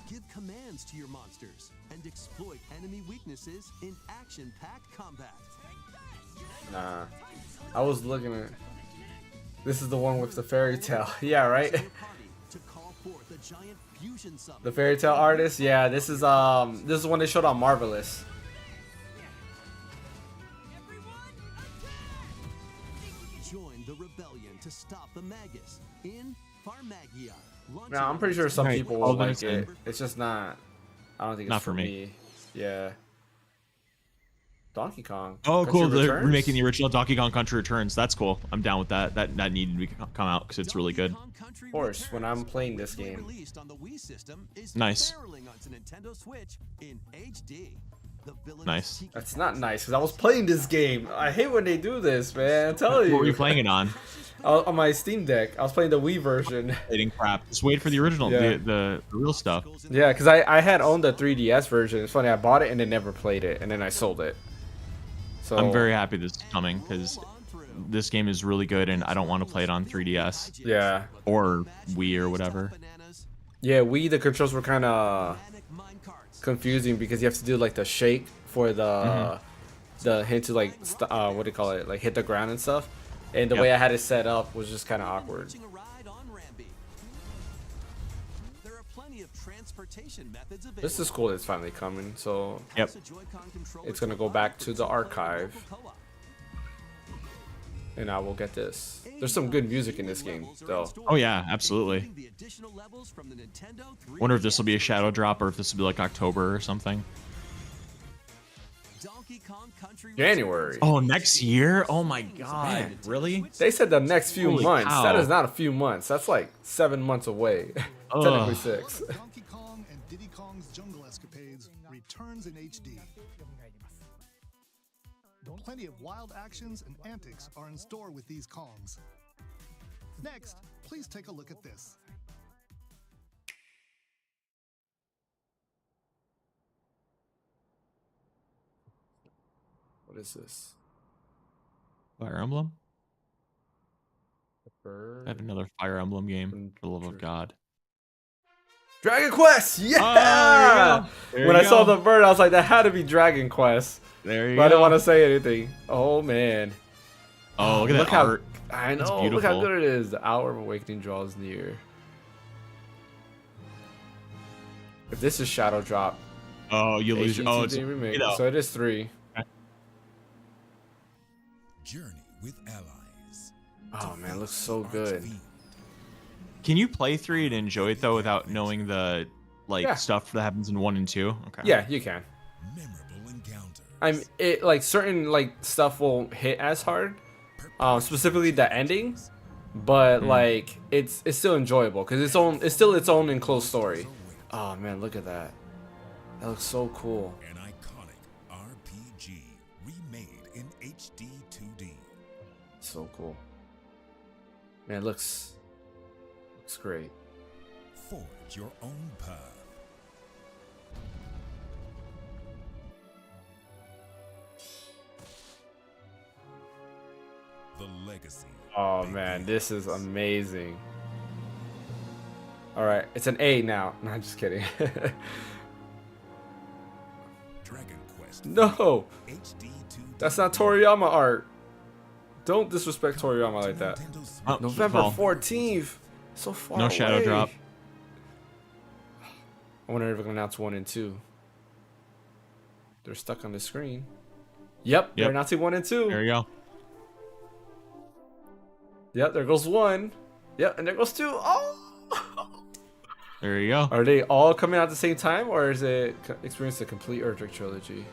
Give commands to your monsters and exploit enemy weaknesses in action-packed combat. Nah. I was looking at this is the one with the fairy tale. Yeah, right? Your party to call forth a giant fusion summon. The fairy tale artist? Yeah, this is the one they showed on Marvelous. Join the rebellion to stop the Magus in Pharmagia. Now I'm pretty sure some Right, people all will like understand. it. It's just not I don't think it's Not for for me. me. Yeah. Donkey Kong. Oh, Country cool. They're Returns? remaking the original Donkey Kong Country Returns. That's cool. I'm down with that. That needed to come out because it's really good. Of course, when I'm playing this game. Released on the Wii system is Nice. barreling onto Nintendo Switch in HD. The villainous Nice. Tiki That's not nice because I was playing this game. I hate when they do this, man. I'm telling you. What were you playing it on? On my Steam Deck. I was playing the Wii version. Waiting crap. Just wait for the original, Yeah. the real stuff. Yeah, because I had owned the 3DS version. It's funny, I bought it and then never played it, and then I sold it. So I'm very happy this is coming because this game is really good and I don't want to play it on 3DS yeah, or Wii or whatever. yeah. Wii the controls were kind of confusing because you have to do like the shake for the hit to like what do you call it, like hit the ground and stuff. And the Yep. way I had it set up was just kind of awkward. This is cool. It's finally coming. So Yep. it's gonna go back to the archive. And I will get this. There's some good music in this game, though. Oh yeah, absolutely. Wonder if this will be a shadow drop or if this will be like October or something. Donkey Kong Country January. Oh, next year? Oh my god. Man. Really? They said the next few Holy months. cow. That is not a few months. That's like 7 months away. Technically 6. Donkey Kong and Diddy Kong's Jungle Escapades returns in HD. Plenty of wild actions and antics are in store with these Kongs. Next, please take a look at this. What is this? Fire Emblem? Bird. I have another Fire Emblem game, for the love of God. Dragon Quest! Yeah! Oh, there When you I saw go. the bird, I was like, that had to be Dragon Quest. There you But I didn't go. want to say anything. Oh, man. Oh, look at that how, art. I That's know. Look how beautiful. good it is. The hour of awakening draws near. If this is Shadow Drop, Oh, you lose. HD2D Oh, it's remake. you know. So it is 3. Journey with allies. Oh, man. It looks so good. Can you play 3 and enjoy it though without knowing the Yeah. stuff that happens in 1 and 2? Okay. Yeah, you can. Memorable encounters. It like certain like stuff won't hit as hard, specifically the ending, but like it's still enjoyable because it's still its own enclosed story. Oh man, look at that! That looks so cool. An iconic RPG remade in HD 2D. So cool. Man, it looks great. Forge your own path. The legacy. Oh man, this is amazing. All right, it's an A now. No, I'm just kidding. Dragon Quest. No, HD 2D. that's not Toriyama art. Don't disrespect Toriyama like that. Nintendo Oh, November fall. 14th. So far No shadow away. drop. I wonder if they're going to announce 1 and 2. They're stuck on the screen. Yep, they're Yep. announcing 1 and 2. There you go. Yep, there goes 1. Yep, and there goes 2. Oh! There you go. Are they all coming out at the same time, or is it Experience the complete Erdrick trilogy?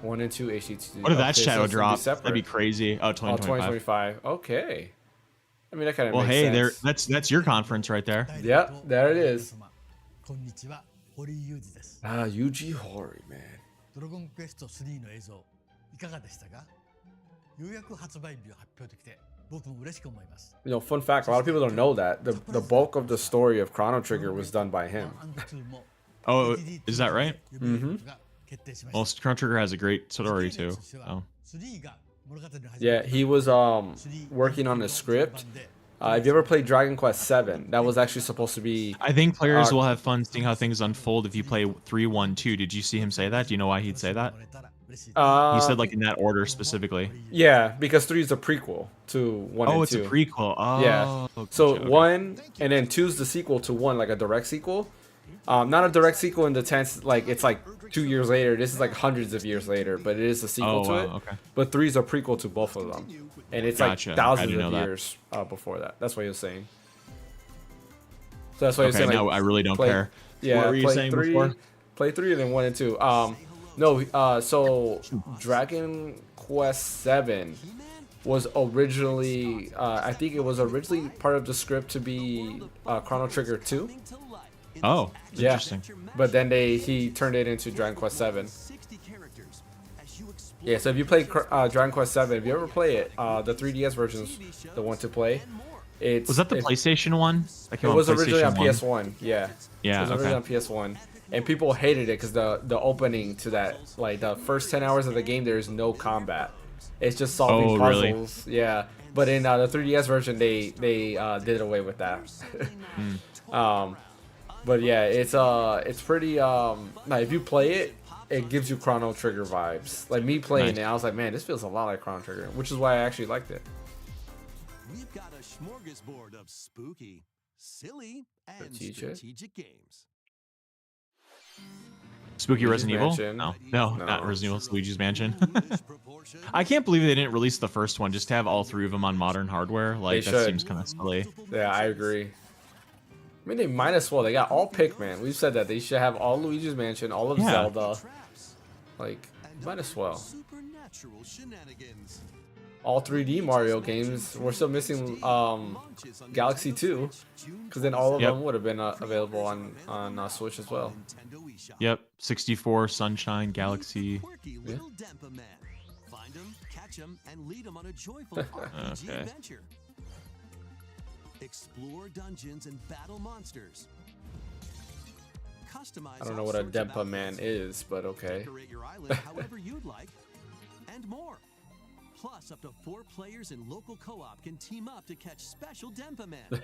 1 and 2 HD2D. What if that Okay, so shadow it's gonna be drop? separate. That'd be crazy. Oh, Oh, 2025. 2025. Okay. I mean, that kind of Well, makes hey, sense. that's your conference right there. Yep, there it is. こんにちは、堀井裕二です。 Ah, Yuji Horii, man. ドラゴンクエスト3の映像、いかがでしたか？ようやく発売日を発表できて、僕も嬉しく思います。 You know, fun fact, a lot of people don't know that. The bulk of the story of Chrono Trigger was done by him. Oh, is that right? Mm-hmm. Well, Chrono Trigger has a great story too. Oh. Yeah, he was working on the script. If you ever played Dragon Quest 7, that was actually supposed to be... I think players will have fun seeing how things unfold if you play 3, 1, 2. Did you see him say that? Do you know why he'd say that? He said like in that order specifically. Yeah, because 3 is a prequel to 1 and 2. Oh, it's a prequel. Oh, Yeah. okay, So okay. 1 and then 2 is the sequel to 1, like a direct sequel. Not a direct sequel in the sense like it's like 2 years later. This is like hundreds of years later, but it is a sequel Oh, to wow, it. okay. But 3 is a prequel to both of them, and it's Gotcha. like I thousands didn't of know that. years before that. That's what he was saying. So that's why he was Okay, saying like, now I really don't play- care. Yeah, What were you play saying 3, before? Play 3 and then 1 and 2. No. So Dragon Quest 7 was originally, I think it was originally part of the script to be Chrono Trigger 2. Oh, Yeah, interesting. but then he turned it into Dragon Quest 7. Yeah, so if you play Dragon Quest 7, if you ever play it, the 3DS version is the one to play. Was that the PlayStation one? That came It on was originally on PlayStation 1? PS1. Yeah. Yeah, It was originally okay. on PS1, and people hated it because the opening to that, like the first 10 hours of the game, there is no combat. It's just solving Oh, really? puzzles. Yeah, but in the 3DS version, they did away with that. But yeah, it's pretty. If you play it, it gives you Chrono Trigger vibes. Like me playing Nice. it, I was like, man, this feels a lot like Chrono Trigger, which is why I actually liked it. We've got a smorgasbord of spooky, silly, and Strategic? strategic games. Spooky Luigi's Resident Evil? Mansion. No, No. not Resident Evil. It's Luigi's Mansion. Foolish proportion. I can't believe they didn't release the first one just to have all 3 of them on modern hardware. Like They that should. seems kind of silly. Yeah, I agree. I mean, they might as well. They got all Pikmin. We've said that they should have all Luigi's Mansion, all of Yeah. Zelda. Like, Might as well. Supernatural shenanigans. All 3D Mario games. We're still missing Galaxy 2, because then all of Yep. them would have been available on Switch as well. Nintendo eShop. Yep. 64, Sunshine, Galaxy. Quirky little Dempa Man. Find him, catch him, and lead him on a joyful RPG Okay. adventure. Explore dungeons and battle monsters. Customize I don't know all what a sorts of Dempa Man outfits. is, but okay. Decorate your island however you'd like, and more. Plus, up to 4 players in local co-op can team up to catch special Dempa Man.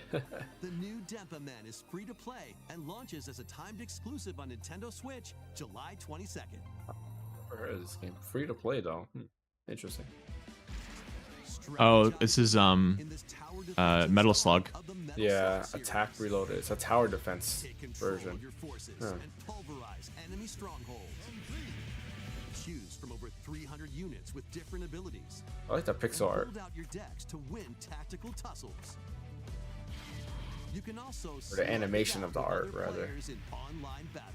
The new Dempa Man is free to play and launches as a timed exclusive on Nintendo Switch July 22nd. Where is this game? Free to play though. Interesting. Oh, this is In this tower defense Metal Slug. of the Metal Yeah, Slug Attack series. Reloaded. It's a tower defense Take control version. of your forces Huh. and pulverize enemy strongholds. Choose from over 300 units with different abilities. I like the pixel art. Build out your decks to win tactical tussles. You can also the animation of the slug it out art, with other rather. players in online battles.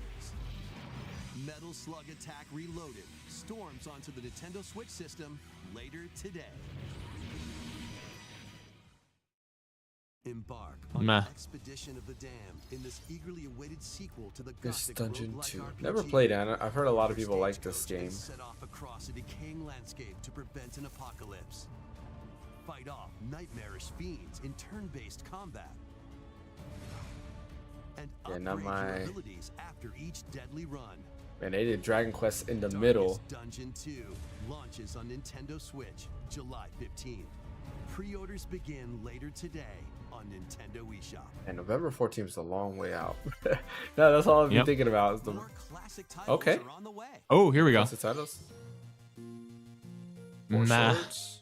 Metal Slug Attack Reloaded storms onto the Nintendo Switch system later today. Embark on Meh. an expedition of the damned in this eagerly awaited sequel to the This gothic Dungeon roguelike 2. RPG. Never played it. I've heard a lot of people like this Stagecoach game. is set off across a decaying landscape to prevent an apocalypse. Fight off nightmarish fiends in turn-based combat. And Yeah, not upgrade your my- abilities after each deadly run. And they did Dragon Quest in the Darkest middle. Dungeon 2 launches on Nintendo Switch July 15th. Pre-orders begin later today on Nintendo eShop. And November 14th is a long way out. No, that's all I've been Yep. thinking about. Is the More classic titles Okay. are on the way. Oh, here we go. what's the titles? Four Nah. Swords?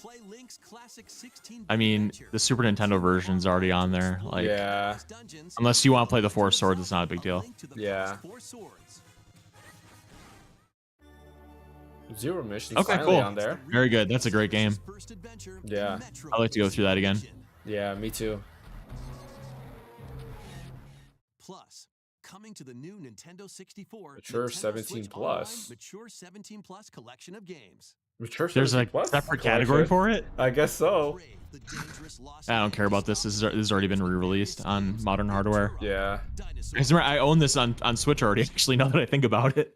Play Link's classic 16 I mean, the Super Nintendo version's already on there. Like, Yeah. unless you want to play the Four Swords, it's not a big deal. Yeah. Four Swords. Zero Mission's Okay, finally cool. on there. Very good. That's a great game. First adventure, Yeah. Metro I'd like to go through that again. Yeah, me too. Plus, coming to the new Nintendo 64, Mature Nintendo 17 Switch plus. Online Mature 17 plus collection of games. Mature There's a 17 plus separate category collection? for it. I guess so. Brave the dangerous lost I don't care about this. This has already been re-released on modern hardware. Yeah. Dinosaur I own this on Switch already. Actually, now that I think about it.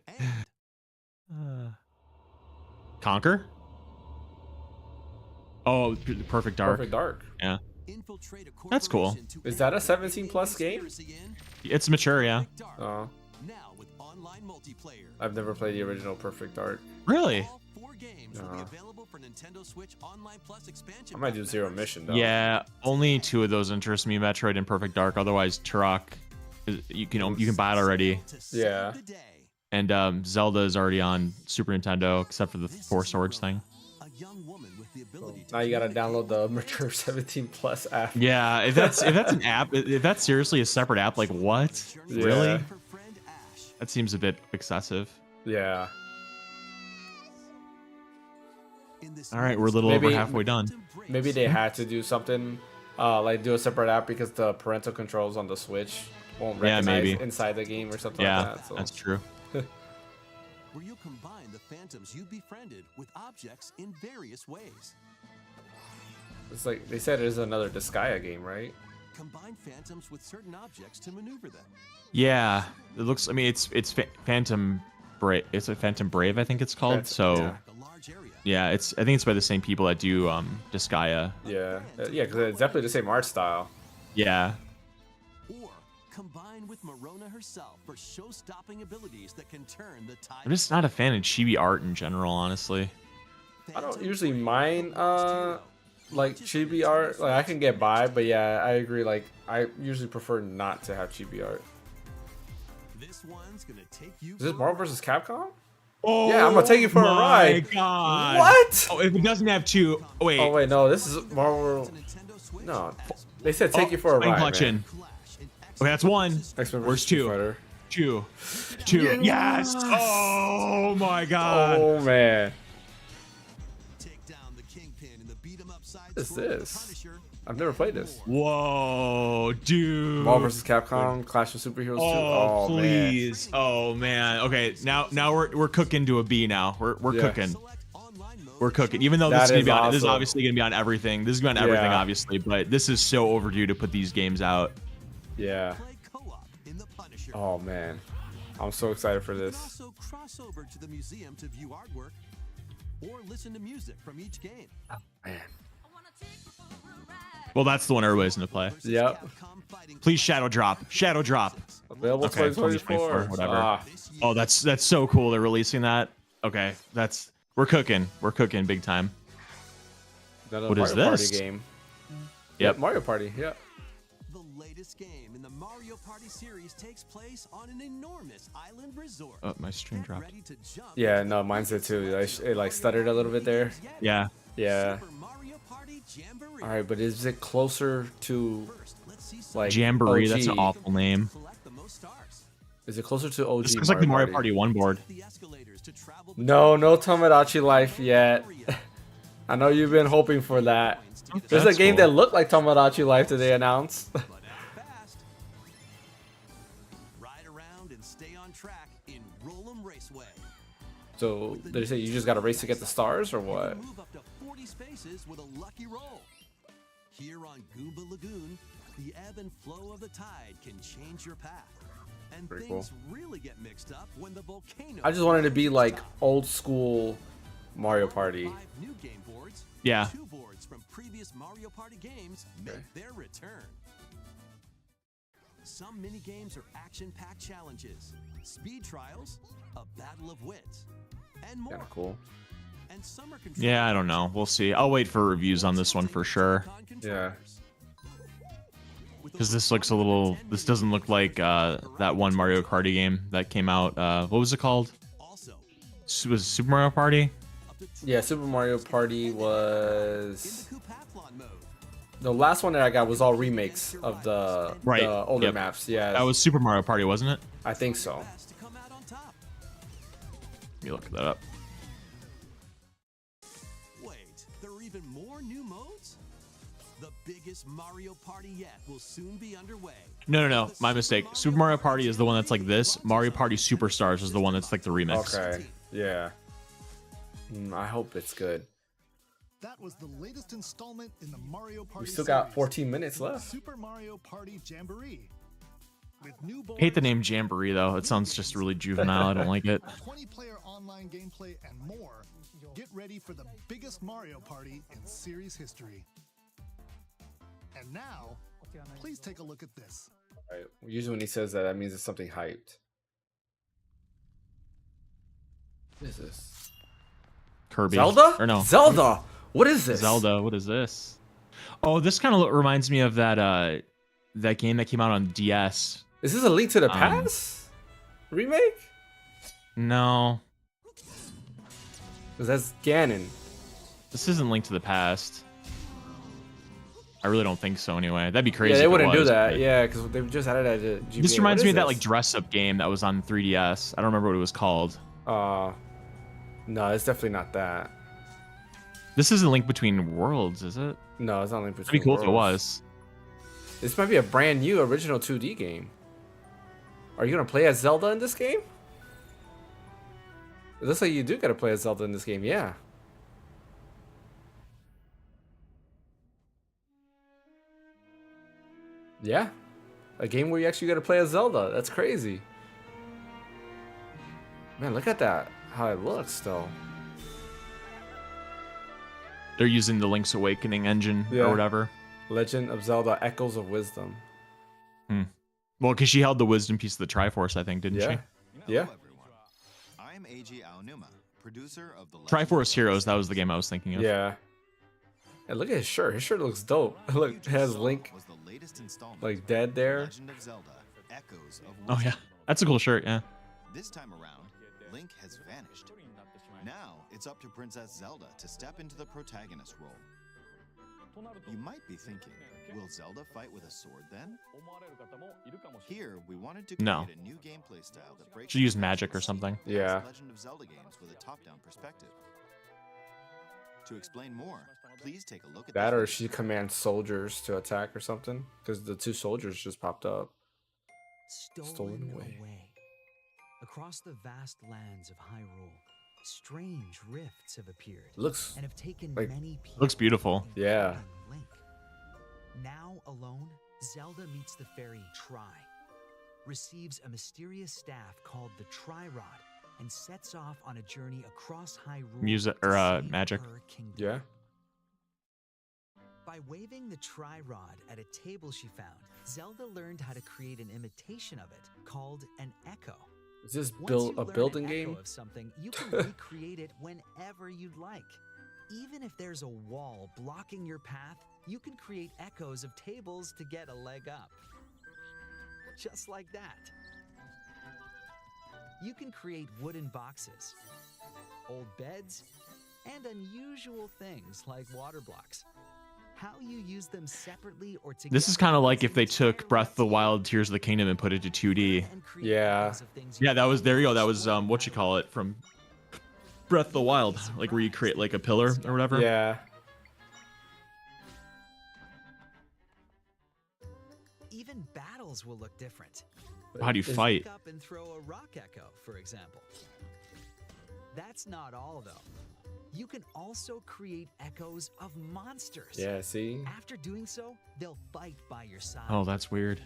and Conquer. Oh, Perfect Dark. Perfect Dark. Yeah, infiltrate a That's cool. corporation to Is that a end 17 plus the game? conspiracy in it's mature. Yeah. Perfect Dark. Oh, Now with online multiplayer. I've never played the original Perfect Dark. Really? All 4 games will be No. available for Nintendo Switch Online Plus expansion. I might do pack Zero members. Mission though. Yeah. Only 2 of those interest me: Metroid and Perfect Dark. Otherwise, Turok, you can buy it already. To save Yeah. the day. And Zelda is already on Super Nintendo, except for the Four Swords thing. A young woman with the ability to Now you gotta communicate download the with Mature 17 plus app. Yeah, if that's an app, if that's seriously a separate app, like what? Yeah. Really? her friend Ash. That seems a bit excessive. Yeah. In this All right, we're a newest little Maybe- over halfway done. embrace Maybe they had to do something, like do a separate app because the parental controls on the Switch won't Yeah, recognize maybe. inside the game or something Yeah, like that. So. that's true. where you'll combine the phantoms you befriended with objects in various ways. It's like they said it is another Disgaea game, right? Combine phantoms with certain objects to maneuver them. Yeah, it looks. I mean, it's Phantom Brave. It's a Phantom Brave, I think it's called. Phantom, So yeah. A large area. yeah, I think it's by the same people that do Disgaea. Yeah, yeah, because it's definitely the same art style. Yeah, Or combine with Marona herself for show-stopping abilities that can turn the tide. I'm just not a fan of chibi art in general, honestly. I don't Phantom usually Brave mind Lost Hero. like chibi art. Like I can get by, but yeah, I agree. Like I usually prefer not to have chibi art. This one's gonna take you. Is this for a Marvel ride. vs. Capcom? Oh, Yeah, I'm gonna take you for a ride. My God. What? Oh, if it doesn't have 2, wait. Oh wait, no, this is Marvel. To Nintendo Switch. No, they said take you for a Flame ride, Clutch man. in. Clash in Okay, that's 1. X-Men Where's vs. 2? Fighter. 2. Yes. Oh my God. Oh man, Take down the Kingpin in the beat 'em up side What is scroll of the this? Punisher I've never played this. Whoa, dude. Marvel vs. Capcom, Clash of Superheroes 2. Oh, Man. please. Oh man. Okay, now we're cooking to a B now. We're Yeah. cooking. Select online mode. We're cooking. Even though That this is gonna is be on, this is awesome. obviously gonna be on everything. This is gonna be on everything, Yeah. obviously. But this is so overdue to put these games out. Yeah. Play co-op in the Punisher. Oh man, I'm so excited for You can this. also cross over to the museum to view artwork or listen to music from each game. Man. Well, that's the one everybody's gonna play. Versus Yep. Capcom Fighting Please shadow drop. Shadow drop. Available Okay, 2024. 2024, whatever. Ah, this year. Oh, that's so cool. They're releasing that. Okay, we're cooking. We're cooking big time. another What is Mario this? Party game. Yep. Mario Party. Yeah. The latest game in the Mario Party series takes place on an enormous island resort. Oh, my stream Get dropped. ready to jump Yeah. into No, the mine did too. latest It like stuttered a little bit there. Yeah. Yeah. Super Mario Party Jamboree. All right, but is it closer to First, let's see some like Jamboree. That's an OG? awful name. collect the most stars. Is it closer to OG? This looks like the Mario Party 1 board. The escalators to travel No, no Tomodachi Life yet. I know you've been hoping for that. There's a That's game cool. that looked like Tomodachi Life that they announced. But act fast. Ride around and stay on track in Roll'em Raceway. So they say you just got to race to get the stars, or You what? can move up to 40 spaces with a lucky roll. Here on Goomba Lagoon, the ebb and flow of the tide can change your path. And Pretty things really get mixed up when the volcano. I just wanted to be like top. old school Mario Party. 5 new game boards. Yeah. 2 boards from previous Mario Party games make their return. Some mini games are action-packed challenges, speed trials, a battle of wits, and more. Kind of cool. And some are Yeah, I don't know. We'll see. I'll wait for reviews on this one for sure. Yeah. Because this looks a little. This doesn't look like that one Mario Party game that came out. What was it called? Also, Was it Super Mario Party? up to Yeah, Super Mario Party in was the Koopathlon mode. the last one that I got was all remakes of the Right, older yep. maps. Yeah, That was Super Mario Party, wasn't it? I think so. Best to come out on top. Let me look that up. Wait, there are even more new modes? The biggest Mario Party yet will soon be underway. No. My mistake. Super Mario Party is the one that's like this. Mario Party Superstars is the one that's like the remix. Okay. Yeah. I hope it's good. That was the latest installment in the Mario Party We still got series, 14 minutes left. Super Mario Party Jamboree. With new boards, Hate the name Jamboree though. It sounds just really juvenile. I don't like it. 20-player online gameplay, and more. Get ready for the biggest Mario Party in series history. And now, please take a look at this. Right. Usually when he says that, that means it's something hyped. What is this? Kirby. Zelda? Or no. Zelda! What is this? Zelda. What is this? Oh, this kind of reminds me of that that game that came out on DS. Is this a Link to the Past remake? No, Because that's Ganon. this isn't Link to the Past. I really don't think so. Anyway, that'd be crazy. Yeah, they if it wouldn't do was, that. but- Yeah, because they've just added that to GBA. This reminds What me is of that like this? dress-up game that was on 3DS. I don't remember what it was called. No, it's definitely not that. This isn't Link Between Worlds, is it? No, it's not Link It'd Between be cool if it Worlds. was. This might be a brand new original 2D game. Are you gonna play as Zelda in this game? It looks like you do gotta play as Zelda in this game, yeah. Yeah. A game where you actually gotta play as Zelda. That's crazy. Man, look at that. How it looks still. They're using the Link's Awakening engine Yeah. or whatever. Legend of Zelda Echoes of Wisdom. Well, because she held the wisdom piece of the Triforce, I think, didn't Yeah. she? Yeah. everyone. I'm AG Aonuma, producer of the Triforce Heroes, that was the game I was thinking of. Yeah. And look at his shirt. His shirt looks dope. Look, it has Link was the latest installment like dead there. Legend of Zelda: Echoes of Oh, yeah. That's a cool shirt, yeah. This time around, Link has vanished. Now it's up to Princess Zelda to step into the protagonist role. You might be thinking, will Zelda fight with a sword then? Here, we wanted to create No. a new gameplay style that breaks Should use the magic or conventions something. of Yeah. Legend of Zelda games with a top-down perspective. To explain more, Please take a look at That this or video. she commands soldiers to attack or something. Because the 2 soldiers just popped up. Stolen away. Across the vast lands of Hyrule, strange rifts have appeared Looks and have taken like- many people. Looks beautiful. Yeah. including Link. Now alone, Zelda meets the fairy Tri, receives a mysterious staff called the Tri-Rod, and sets off on a journey across Hyrule. Music to or save magic. her kingdom. Yeah. By waving the Tri-Rod at a table she found, Zelda learned how to create an imitation of it called an echo. Is this Once build you a learn building an echo game? of something, you can recreate it whenever you'd like. Even if there's a wall blocking your path, you can create echoes of tables to get a leg up. Just like that. You can create wooden boxes, old beds, and unusual things like water blocks. How you use them separately or together. This is kind of like if they took Breath of the Wild, Tears of the Kingdom, and put it to 2D. Yeah. Yeah, that was, there you go. That was what you call it from Breath of the Wild, like where you create like a pillar or whatever. Yeah. Even battles will look different. How do you Is- fight? Pick up and throw a rock echo, for example. That's not all, though. You can also create echoes of monsters. Yeah, see? After doing so, they'll fight by your side. Oh, that's weird.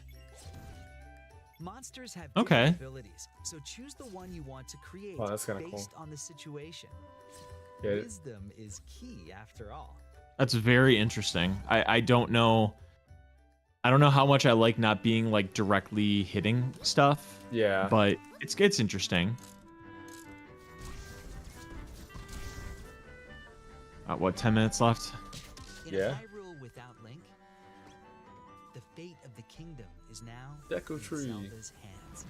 Monsters have Okay. different abilities, so choose the one you want to create Oh, that's kinda cool. based on the situation. Yeah. Wisdom is key, after all. That's very interesting. I don't know. I don't know how much I like not being like directly hitting stuff, Yeah. but it's interesting. What, 10 minutes left? In Yeah. Hyrule without Link, the fate of the kingdom is now Deku in Tree. Zelda's hands.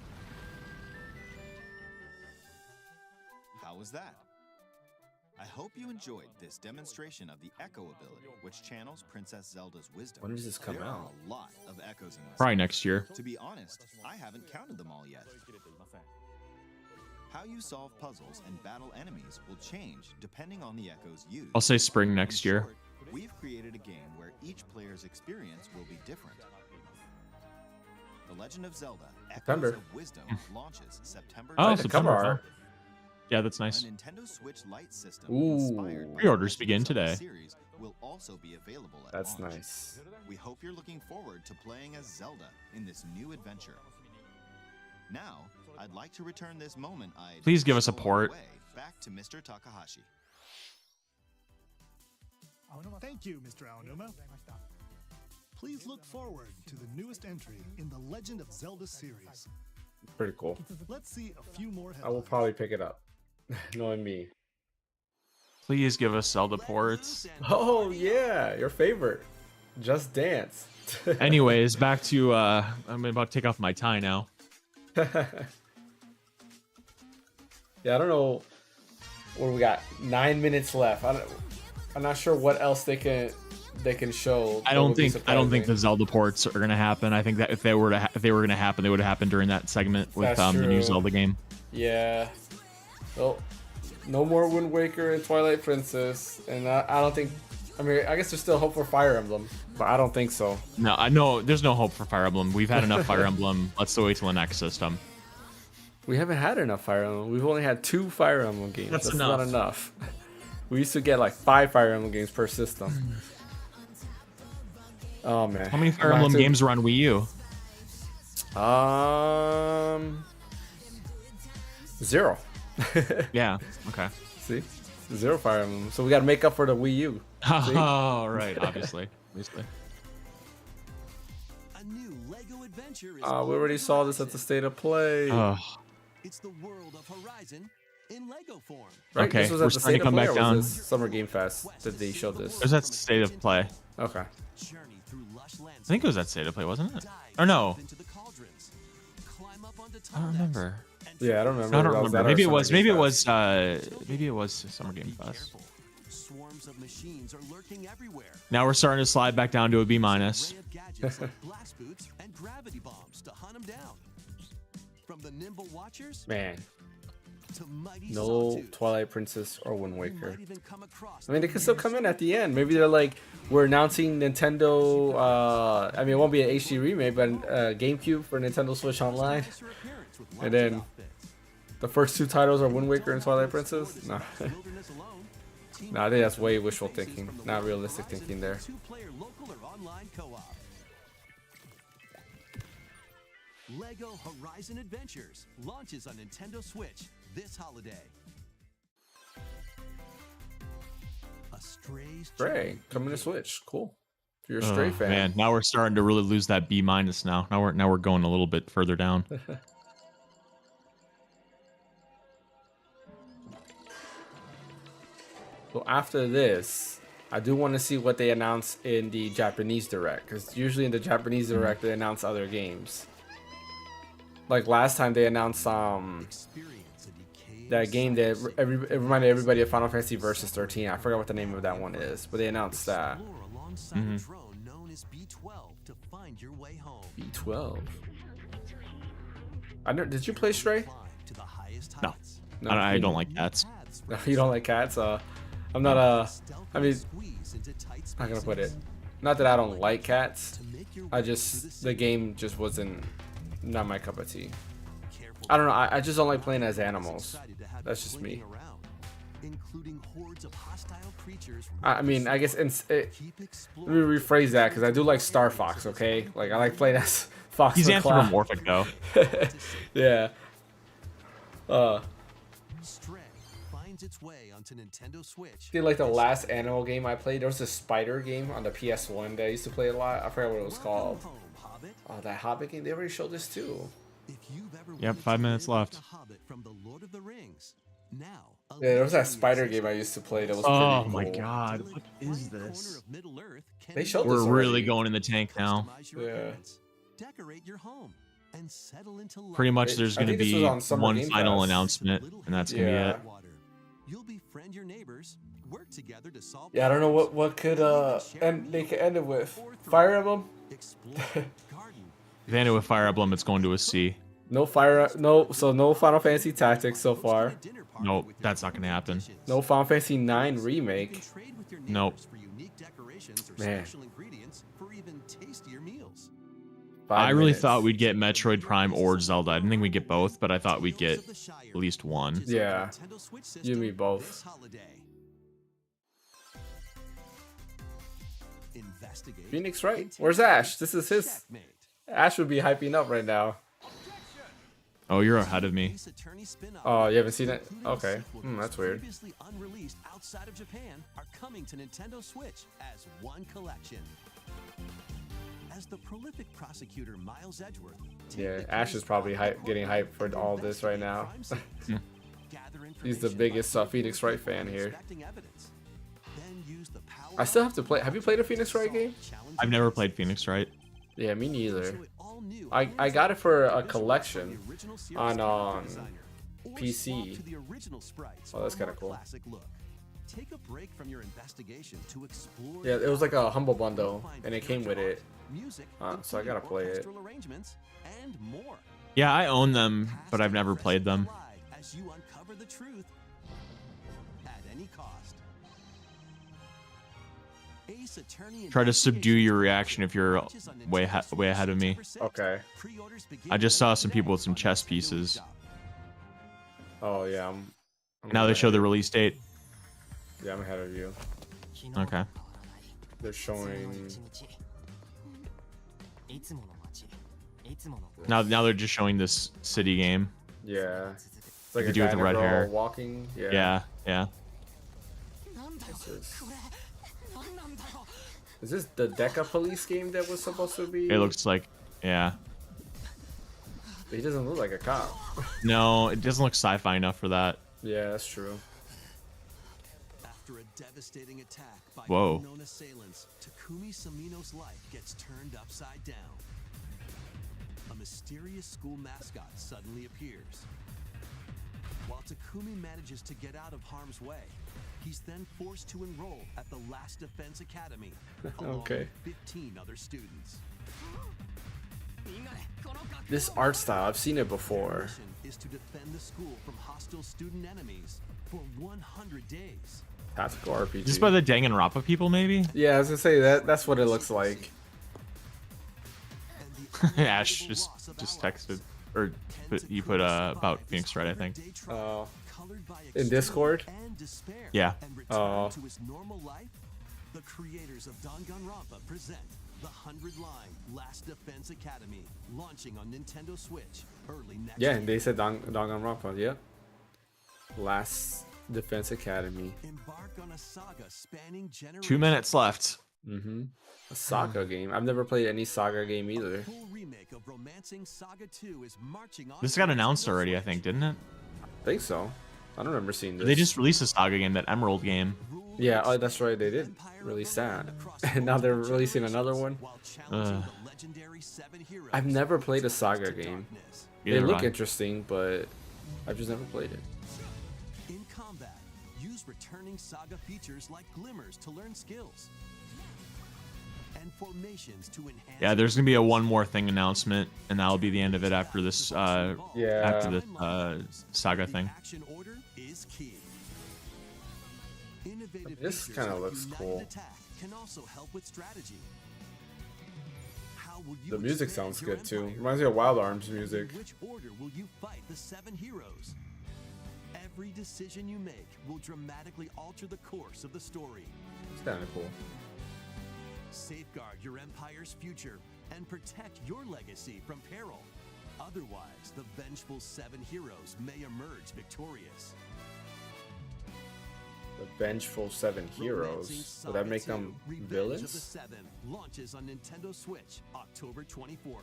How was that? I hope you enjoyed this demonstration of the Echo ability, which channels Princess Zelda's wisdom. When does this come There are out? a lot of echoes in this. Probably next year. To be honest, I haven't counted them all yet. How you solve puzzles and battle enemies will change depending on the echoes used. I'll say spring next In year. short, we've created a game where each player's experience will be different. The Legend of Zelda: Echoes September. of Wisdom launches September. Oh, the 20th. cover September. art. Yeah, that's nice. A Nintendo Switch Lite system Ooh. inspired by Pre-orders the begin Legend of Zelda today. series will also be available at That's launch. nice. We hope you're looking forward to playing as Zelda in this new adventure. Now, I'd like to return this moment I'd Please give us a stolen port. away back to Mr. Takahashi. Thank you, Mr. Aonuma. Please look forward to the newest entry in the Legend of Zelda series. Pretty cool. Let's see a few more I will headlines. probably pick it up. Knowing me. Please give us Zelda Let ports. loose and Oh, party yeah. Your favorite. Just Dance. Anyways, back to I'm about to take off my tie now. Yeah, I don't know what we got. 9 minutes left. I'm not sure what else they can show. I that don't would be think the surprising. Zelda ports are gonna happen. I think that if they were gonna happen, they would have happened during that segment with That's the new true. Zelda game. Yeah. Well, no more Wind Waker and Twilight Princess, and I don't think. I mean, I guess there's still hope for Fire Emblem, but I don't think so. No, I know there's no hope for Fire Emblem. We've had enough Fire Emblem. Let's still wait till the next system. We haven't had enough Fire Emblem. We've only had 2 Fire Emblem games. That's not enough. enough. We used to get like 5 Fire Emblem games per system. Oh man. How many Fire I'm gonna Emblem have to- games are on Wii U? 0. Yeah. Okay. See? 0 Fire Emblem. So we got to make up for the Wii U. Oh, right. Obviously. A new Lego adventure is We on already the saw this at the horizon. State of Play. It's the world of Horizon in Lego form. Right? Okay, This was we're at the starting State to of come Play, back or was down. this Summer Game Fest that they showed this. It was at State of Play. Okay. Journey through lush I think it was at State of Play, wasn't it? dive Or no? deep into the cauldrons, climb up onto I tall don't decks, remember. and Yeah, I don't remember. I if don't that was remember. that or Maybe it Summer was. Game Maybe it Fest. was. Maybe it was Summer Game Be Fest. careful. Swarms of machines are lurking everywhere. Now we're starting to slide back down to a B minus. Array of gadgets like blast boots and gravity bombs to hunt them down. From the nimble watchers Man. No Twilight Princess or Wind Waker. I mean, they could still come in at the end. Maybe they're like, we're announcing Nintendo. I mean, it won't be an HD remake, but GameCube for Nintendo Switch Online. And then the first 2 titles are Wind Waker and Twilight Princess. No, no, I think that's way wishful thinking, not realistic thinking there. LEGO Horizon Adventures launches on Nintendo Switch this holiday. A Stray coming to Switch. Cool. If you're a Stray fan. Man, now we're starting to really lose that B- now. Now we're going a little bit further down. So after this, I do want to see what they announce in the Japanese Direct, because usually in the Japanese Direct they announce other games. Like last time they announced that game that it reminded everybody of Final Fantasy Versus 13. I forgot what the name of that one is, but they announced that. B12. Did you play Stray? No, I don't like cats. No, you don't like cats? I'm not I mean, how can I put it? Not that I don't like cats. The game just wasn't not my cup of tea. I don't know. I just don't like playing as animals. That's just me. I mean, I guess let me rephrase that, because I do like Star Fox. Okay, like I like playing as Fox. He's anthropomorphic though. Yeah. Stray finds its way onto Nintendo Switch. Did like the last animal game I played? There was a spider game on the PS1 that I used to play a lot. I forgot what it was called. Oh, that Hobbit game. They already showed this too. Yep, 5 minutes left. Yeah, there was that spider game I used to play that was pretty Oh cool. my god, what is this? They showed this We're already. really going in the tank now. Yeah. Decorate your home and settle into life. Pretty much there's I going to think this be was on Summer one Game final Pass. announcement, and that's going to be it. You'll befriend your neighbors, work together to solve Yeah, I don't know what could they could end it with. Fire Emblem? If they end it with Fire Emblem, it's going to a C. No no Final Fantasy Tactics so far. Nope, that's not going to happen. No Final Fantasy 9 remake. Nope. Man. I really thought we'd get Metroid Prime or Zelda. I didn't think we'd get both, but I thought we'd get at least one. Yeah, you and me both. Phoenix, right? Where's Ash? This is his. Ash would be hyping up right now. Oh, you're ahead of me. Oh, you haven't seen it? Okay. That's weird. Previously unreleased outside of Japan are coming to Nintendo Switch as one collection. As the prolific prosecutor Miles Edgeworth. Yeah, Ash is probably getting hyped for all this right now. He's the biggest Phoenix Wright fan here. I still have to play. Have you played a Phoenix Wright game? I've never played Phoenix Wright. Yeah, me neither. I got it for a collection on PC. Oh, that's kind of cool. Take a break from your investigation to explore. Yeah, it was like a humble bundle, and it came with it. So I gotta play it. And more. Yeah, I own them, but I've never played them. As you uncover the truth at any cost. Ace Attorney Try to subdue your reaction if you're way ahead of me. Okay. I just saw some people with some chess pieces. Oh yeah. I'm Now they show the release date. Yeah, I'm ahead of you. Okay. They're showing. Now they're just showing this city game. Yeah. It's like The a dude guy with and the a red girl hair. walking. Yeah. Is this the Deca Police game that was supposed to be? It looks like, yeah. He doesn't look like a cop. No, it doesn't look sci-fi enough for that. Yeah, that's true. After a devastating attack by Whoa. unknown assailants, Takumi Samino's life gets turned upside down. A mysterious school mascot suddenly appears. While Takumi manages to get out of harm's way, he's then forced to enroll at the Last Defense Academy, along Okay. with 15 other students. This art style, I've seen it before. is to defend the school from hostile student enemies for 100 days. Tactical RPG. Is this by the Danganronpa people, maybe? Yeah, I was gonna say that's what it looks like. Ash just texted, or you put about Phaneckswhy, I think. Oh. In Discord? Yeah. Oh. To his normal life, the creators of Danganronpa present the 100-line Last Defense Academy, launching on Nintendo Switch early next Yeah, year. and they said Danganronpa. Yep. Last Defense Academy. Embark on a saga spanning generations. 2 minutes left. Mm-hmm. A Saga game. I've never played any Saga game either. A full remake of Romancing Saga 2 is marching on. This got announced already, I think, didn't it? I think so. I don't remember seeing this. They just released a Saga game, that Emerald game. Yeah, oh, that's right. They did release that. And now they're releasing another one. I've never played a Saga game. They look interesting, but I've just never played it. In combat, use returning Saga features like glimmers to learn skills. And formations to enhance. Yeah, there's gonna be a one more thing announcement, and that'll be the end of it after this. After the Saga thing. Action order is key. Innovative This features kind of like looks United cool. Attack can also help with strategy. How will you The music expand sounds your good too. empire? Reminds me of Wild Arms music. In which order will you fight the 7 heroes? Every decision you make will dramatically alter the course of the story. It's kind of cool. Safeguard your empire's future and protect your legacy from peril. Otherwise, the vengeful 7 heroes may emerge victorious. The vengeful 7 heroes. Would that make them Revenge of the villains? 7 launches on Nintendo Switch October 24th.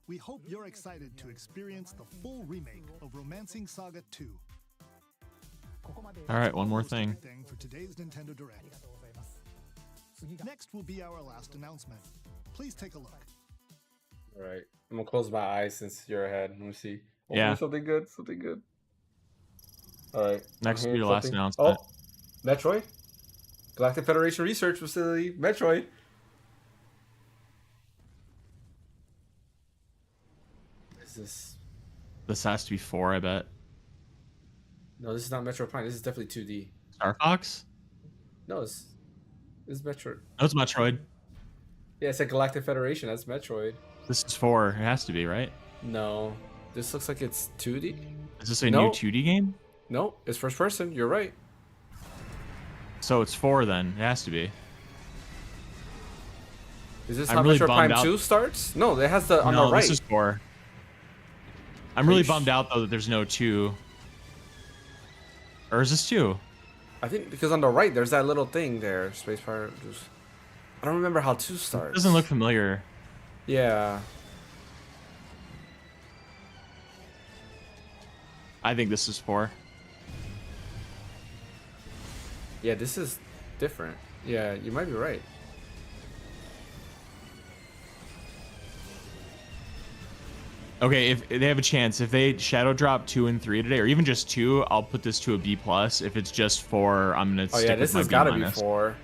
We hope you're excited to experience the full remake of Romancing Saga 2. All right, one more thing. Everything for today's Nintendo Direct. Next will be our last announcement. Please take a look. All right. I'm gonna close my eyes since you're ahead. Let me see. Oh, Yeah. Something good. Something good. All right. Next I'm will be hearing the last something. announcement. Oh, Metroid. Galactic Federation Research Facility. Metroid. Is this? This has to be 4, I bet. No, this is not Metroid Prime. This is definitely 2D. Star Fox? No, it's Metroid. No, it's Metroid. Yeah, it's a Galactic Federation. That's Metroid. This is 4. It has to be, right? No, this looks like it's 2D. Is this a No. new 2D game? No, it's first person. You're right. So it's 4 then. It has to be. Is this I'm how really Metroid bummed Prime out. 2 starts? No, it has the on No, the right. this is 4. I'm really Are you bummed out though that there's no 2. Or is this 2? I think because on the right there's that little thing there. Space Pirate. I don't remember how 2 It starts. doesn't look familiar. Yeah. I think this is 4. Yeah, this is different. Yeah, you might be right. Okay, if they have a chance, if they shadow drop 2 and 3 today, or even just 2, I'll put this to a B+. If it's just 4, I'm gonna Oh stick yeah, with this my has B-. got to be 4.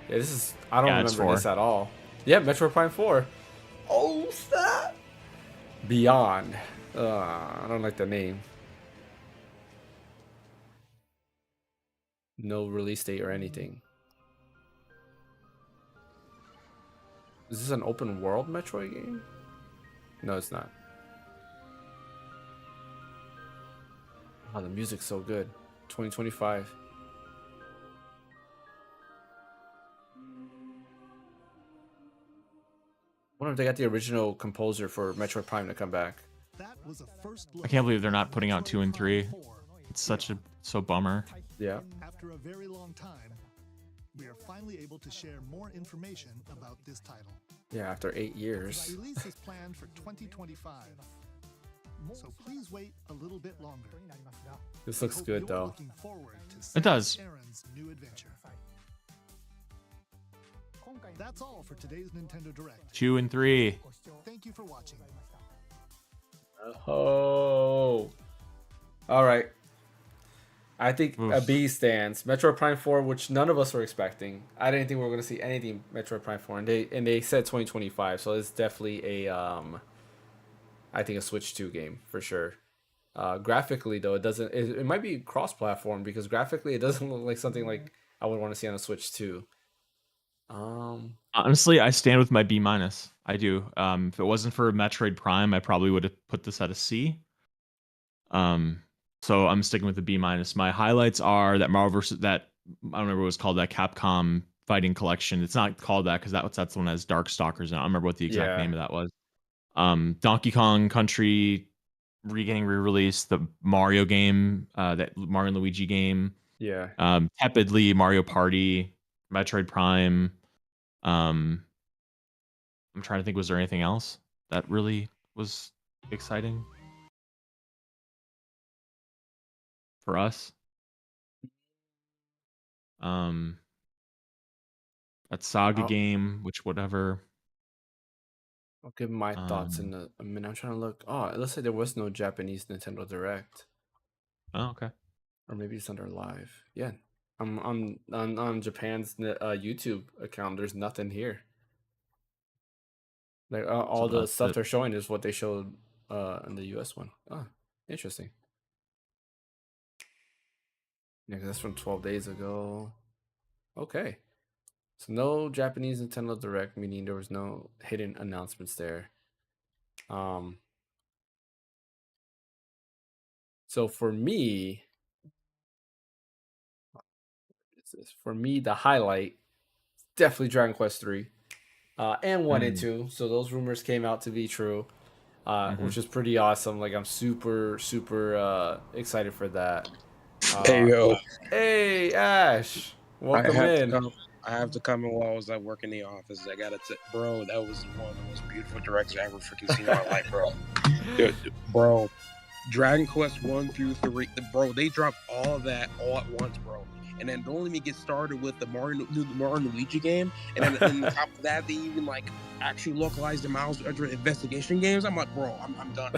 Yeah, this is. I don't Yeah, it's remember 4. this at all. Yeah, Metroid Prime 4. Oh snap! Beyond. I don't like the name. No release date or anything. Is this an open world Metroid game? No, it's not. Oh, the music's so good. 2025. I wonder if they got the original composer for Metroid Prime to come back. That was a first I look can't believe they're not at putting out 2 and 3. Metroid Prime 4. It's so bummer. Yeah. After a very long time, we are finally able to share more information about this title. Yeah, after 8 years. Release is planned for 2025. So please wait a little bit longer. This looks Hope good you're though. looking forward to It does. Aaron's new adventure. That's all for today's Nintendo Direct. 2 and 3. Thank you for watching. Oh. All right. I think a Oof. B stands. Metroid Prime 4, which none of us were expecting. I didn't think we were going to see anything Metroid Prime 4, and they said 2025, so it's definitely I think a Switch 2 game for sure. Graphically though, it doesn't. It might be cross-platform because graphically it doesn't look like something like I would want to see on a Switch 2. Honestly, I stand with my B-. I do. If it wasn't for Metroid Prime, I probably would have put this at a C. So I'm sticking with the B-. My highlights are that Marvel vs. that I don't remember what it was called, that Capcom Fighting Collection. It's not called that because that's the one that has Darkstalkers, and I don't remember what the exact name of that was. Donkey Kong Country getting re-released, the Mario game, that Mario and Luigi game. Yeah. Tepidly Mario Party, Metroid Prime. I'm trying to think, was there anything else that really was exciting for us? That Saga game, which whatever. I'll give my thoughts in a minute. I'm trying to look. Oh, it looks like there was no Japanese Nintendo Direct. Oh, okay. Or maybe it's under live. Yeah. I'm on Japan's YouTube account. There's nothing here. Like all the stuff they're showing is what they showed in the US one. Oh, interesting. Yeah, 'cause that's from 12 days ago. Okay. So no Japanese Nintendo Direct, meaning there was no hidden announcements there. So for me, the highlight definitely Dragon Quest 3, and 1 and 2. So those rumors came out to be true, which is pretty awesome. Like I'm super excited for that. Hey yo, hey Ash, welcome in. I have to come in while I was at work in the office. I gotta bro, that was one of the most beautiful directs I ever freaking seen in my life, bro. Dude, bro, Dragon Quest 1 through 3, bro, they dropped all of that all at once, bro. And then don't let me get started with the Mario and Luigi game. And then on top of that, they even like actually localized the Miles investigation games. I'm like, bro, I'm done.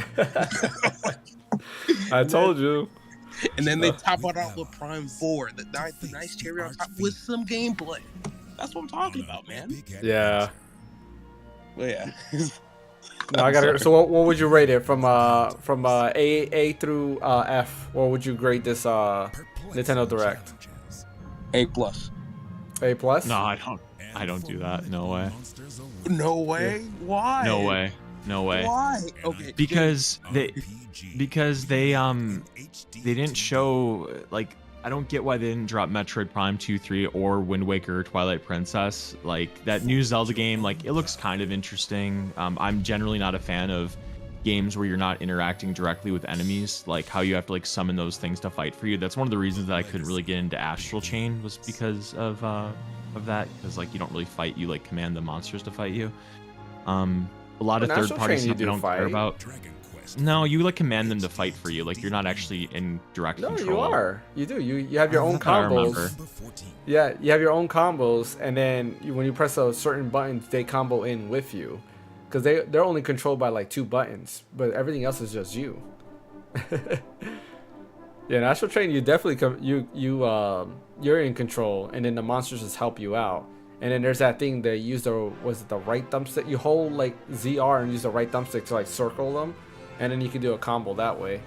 I told you. And then they top it out with Prime 4, the nice cherry on top with some gameplay. That's what I'm talking about, man. Yeah. Well, yeah. No, I gotta. So what would you rate it from A through F? What would you grade this Nintendo Direct? A+. A+? No, I don't do that. No way. No way? Why? No way. No way. Why? Okay. Because they didn't show, like, I don't get why they didn't drop Metroid Prime 2, 3, or Wind Waker or Twilight Princess. Like, that new Zelda game, like, it looks kind of interesting. I'm generally not a fan of games where you're not interacting directly with enemies, like how you have to like summon those things to fight for you. That's one of the reasons that I couldn't really get into Astral Chain, was because of that, because like you don't really fight, you like command the monsters to fight you. A lot of third party stuff I don't care about. No, you like command them to fight for you. Like you're not actually in direct control. No, you are. You do. You have your own combos. Yeah, you have your own combos, and then when you press a certain button, they combo in with you, because they're only controlled by like 2 buttons, but everything else is just you. Yeah, in Astral Chain, you definitely you're in control, and then the monsters just help you out. And then there's that thing that you use the right thumbstick. You hold like ZR and use the right thumbstick to like circle them, and then you can do a combo that way.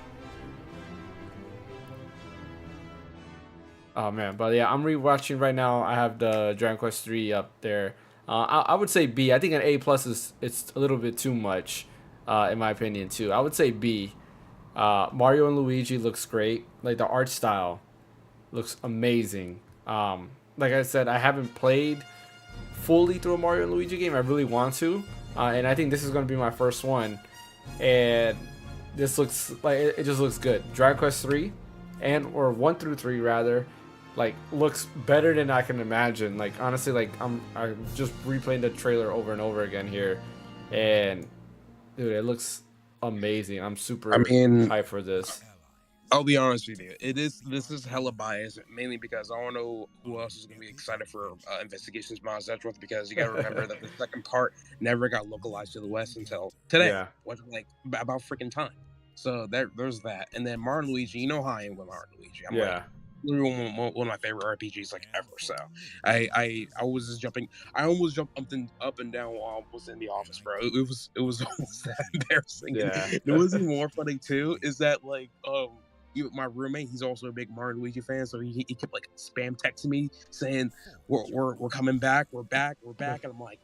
Oh man, but yeah, I'm rewatching right now. I have the Dragon Quest 3 up there. I would say B. I think an A+ it's a little bit too much, in my opinion too. I would say B. Mario and Luigi looks great. Like the art style looks amazing. Like I said, I haven't played fully through a Mario and Luigi game. I really want to, and I think this is going to be my first one. And this looks like it just looks good. Dragon Quest 3 or 1 through 3 rather, like looks better than I can imagine. Like honestly, like I'm just replaying the trailer over and over again here, and dude, it looks amazing. I'm super hyped for this. I'll be honest with you. This is hella biased, mainly because I don't know who else is gonna be excited for Investigations Miles Edgeworth, because you gotta remember that the second part never got localized to the West until today. Yeah. Which like about freaking time. So there's that. And then Mario and Luigi, you know how I am with Mario and Luigi. I'm like, literally one of my favorite RPGs like ever. So I was just jumping. I almost jumped up and down while I was in the office, bro. It was almost that embarrassing. Yeah. And it was even more funny too. Is that like my roommate, he's also a big Mario and Luigi fan, so he kept like spam texting me saying we're coming back, we're back, and I'm like,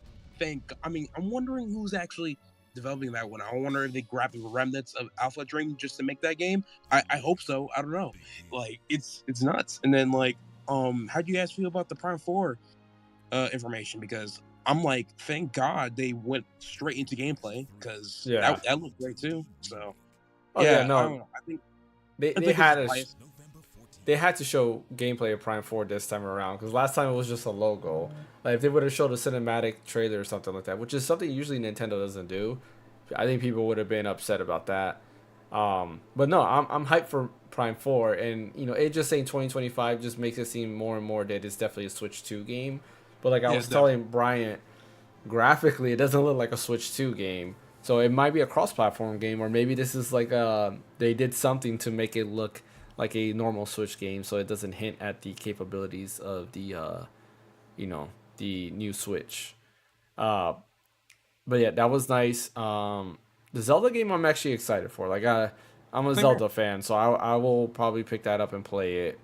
I'm wondering who's actually developing that one. I wonder if they grabbed the remnants of Alpha Dream just to make that game. I hope so. I don't know. Like it's nuts. And then like how do you guys feel about the Prime 4 information? Because I'm like, thank God they went straight into gameplay, because that looked great too. So no, I don't know. I think they had to show gameplay of Prime 4 this time around, because last time it was just a logo. Like if they would have showed a cinematic trailer or something like that, which is something usually Nintendo doesn't do, I think people would have been upset about that. But no, I'm hyped for Prime 4, and it just saying 2025 just makes it seem more and more that it's definitely a Switch 2 game. But like I was telling Bryant, graphically it doesn't look like a Switch 2 game. So it might be a cross-platform game, or maybe this is like they did something to make it look like a normal Switch game, so it doesn't hint at the capabilities of the the new Switch. But yeah, that was nice. The Zelda game I'm actually excited for. Like I'm a Zelda fan, so I will probably pick that up and play it.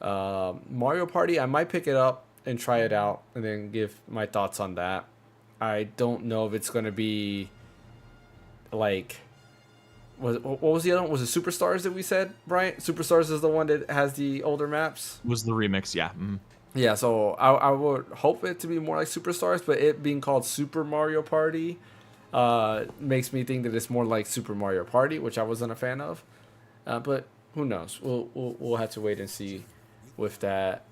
Mario Party, I might pick it up and try it out and then give my thoughts on that. I don't know if it's gonna be like, what was the other one? Was it Superstars that we said, Brian? Superstars is the one that has the older maps? Was the remix, yeah. Mm-hmm. Yeah, so I would hope it to be more like Superstars, but it being called Super Mario Party makes me think that it's more like Super Mario Party, which I wasn't a fan of. But who knows? We'll have to wait and see with that.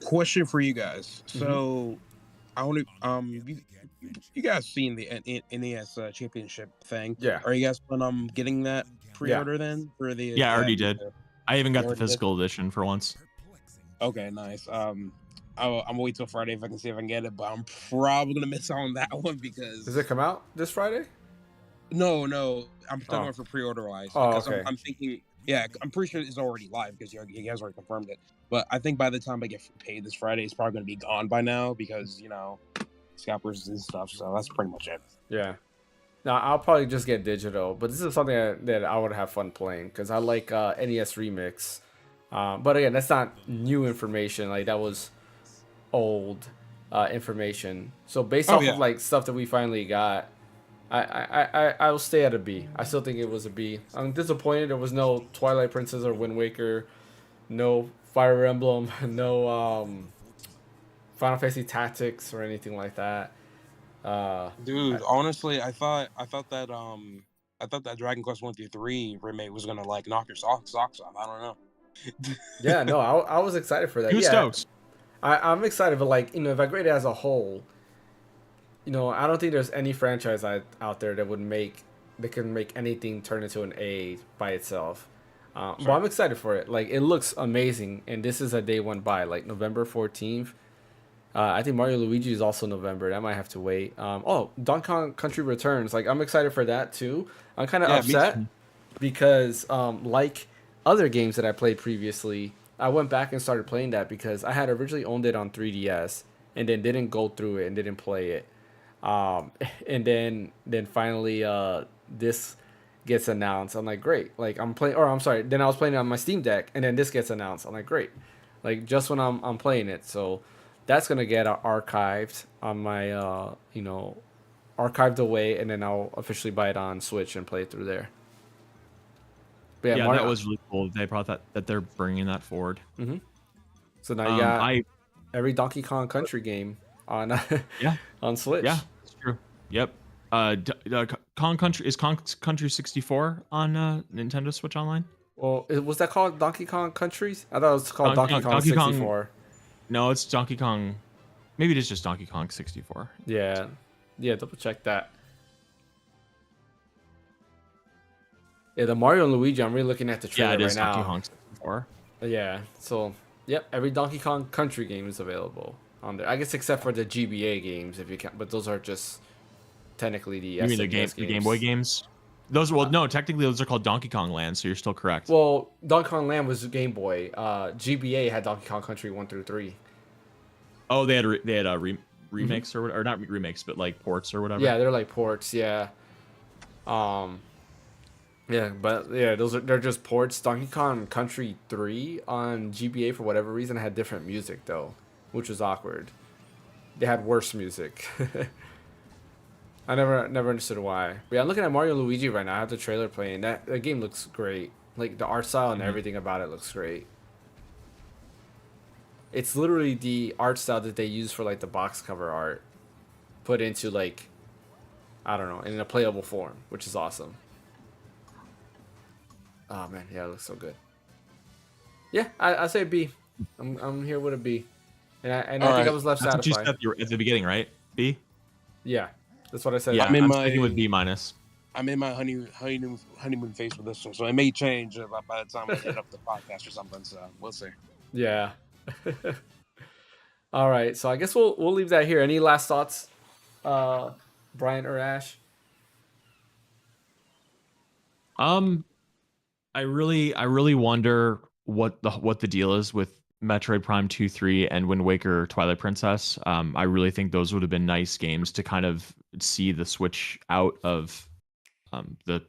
Question for you guys. So I want to you guys seen the NES championship thing? Yeah. Are you guys planning on getting that pre-order then for the? Yeah, I already did. I even got the physical edition for once. Okay, nice. I'm gonna wait till Friday if I can get it, but I'm probably gonna miss out on that one because. Does it come out this Friday? No, I'm talking about for pre-order wise. Oh, okay. I'm thinking. Yeah, I'm pretty sure it's already live because you guys already confirmed it. But I think by the time I get paid this Friday, it's probably going to be gone by now because, scalpers and stuff. So that's pretty much it. Yeah. Now, I'll probably just get digital. But this is something that I would have fun playing because I like NES Remix. But again, that's not new information. Like, that was old information. So based off of, like, stuff that we finally got, I will stay at a B. I still think it was a B. I'm disappointed there was no Twilight Princess or Wind Waker, no Fire Emblem, no Final Fantasy Tactics or anything like that. Dude, honestly, I thought that Dragon Quest 1 through 3 remake was gonna like knock your socks off. I don't know. Yeah, no, I was excited for that. Who's stoked? I'm excited, but like if I grade it as a whole. I don't think there's any franchise out there that can make anything turn into an A by itself. But I'm excited for it. Like, it looks amazing, and this is a day one buy, like November 14th. I think Mario Luigi is also November. That might have to wait. Donkey Kong Country Returns. Like, I'm excited for that too. I'm kind of upset because, like other games that I played previously, I went back and started playing that because I had originally owned it on 3DS and then didn't go through it and didn't play it. And then finally, this gets announced. I'm like, great. Like, then I was playing it on my Steam Deck, and then this gets announced. I'm like, great. Like, just when I'm playing it. So that's going to get archived on my, archived away, and then I'll officially buy it on Switch and play it through there. But yeah, that was really cool. They brought that they're bringing that forward. Mm-hmm. So now you got every Donkey Kong Country game on on Switch. Yeah, that's true. Yep. Kong Country is Kong Country 64 on Nintendo Switch Online. Well, was that called Donkey Kong Countries? I thought it was called Donkey Kong 64. No, it's Donkey Kong. Maybe it is just Donkey Kong 64. Yeah, double check that. Yeah, the Mario and Luigi, I'm really looking at the trailer right now. Donkey Kong 64. Yeah, so, yep, every Donkey Kong Country game is available on there. I guess except for the GBA games, if you can, but those are just technically the You mean the Game Boy games? no, technically those are called Donkey Kong Land, so you're still correct. Well, Donkey Kong Land was Game Boy. GBA had Donkey Kong Country 1 through 3. Oh, they had remakes or not remakes, but like ports or whatever. Yeah, they're like ports. Yeah. Yeah, but yeah, they're just ports. Donkey Kong Country 3 on GBA for whatever reason had different music though, which was awkward. They had worse music. I never understood why. But yeah, I'm looking at Mario and Luigi right now. I have the trailer playing. That game looks great. Like the art style and everything about it looks great. It's literally the art style that they use for like the box cover art, put into like, I don't know, in a playable form, which is awesome. Oh man, yeah, it looks so good. Yeah, I say B. I'm here with a B, and I think I was left That's satisfied. what you said at the beginning, right? B. Yeah, that's what I said. Yeah, I'm in my sticking with B minus. I'm in my honeymoon phase with this one, so it may change by the time I hit up the podcast or something. So we'll see. Yeah. All right, so I guess we'll leave that here. Any last thoughts, Brian or Ash? I really wonder what the deal is with Metroid Prime 2, 3, and Wind Waker Twilight Princess. I really think those would have been nice games to kind of see the switch out of the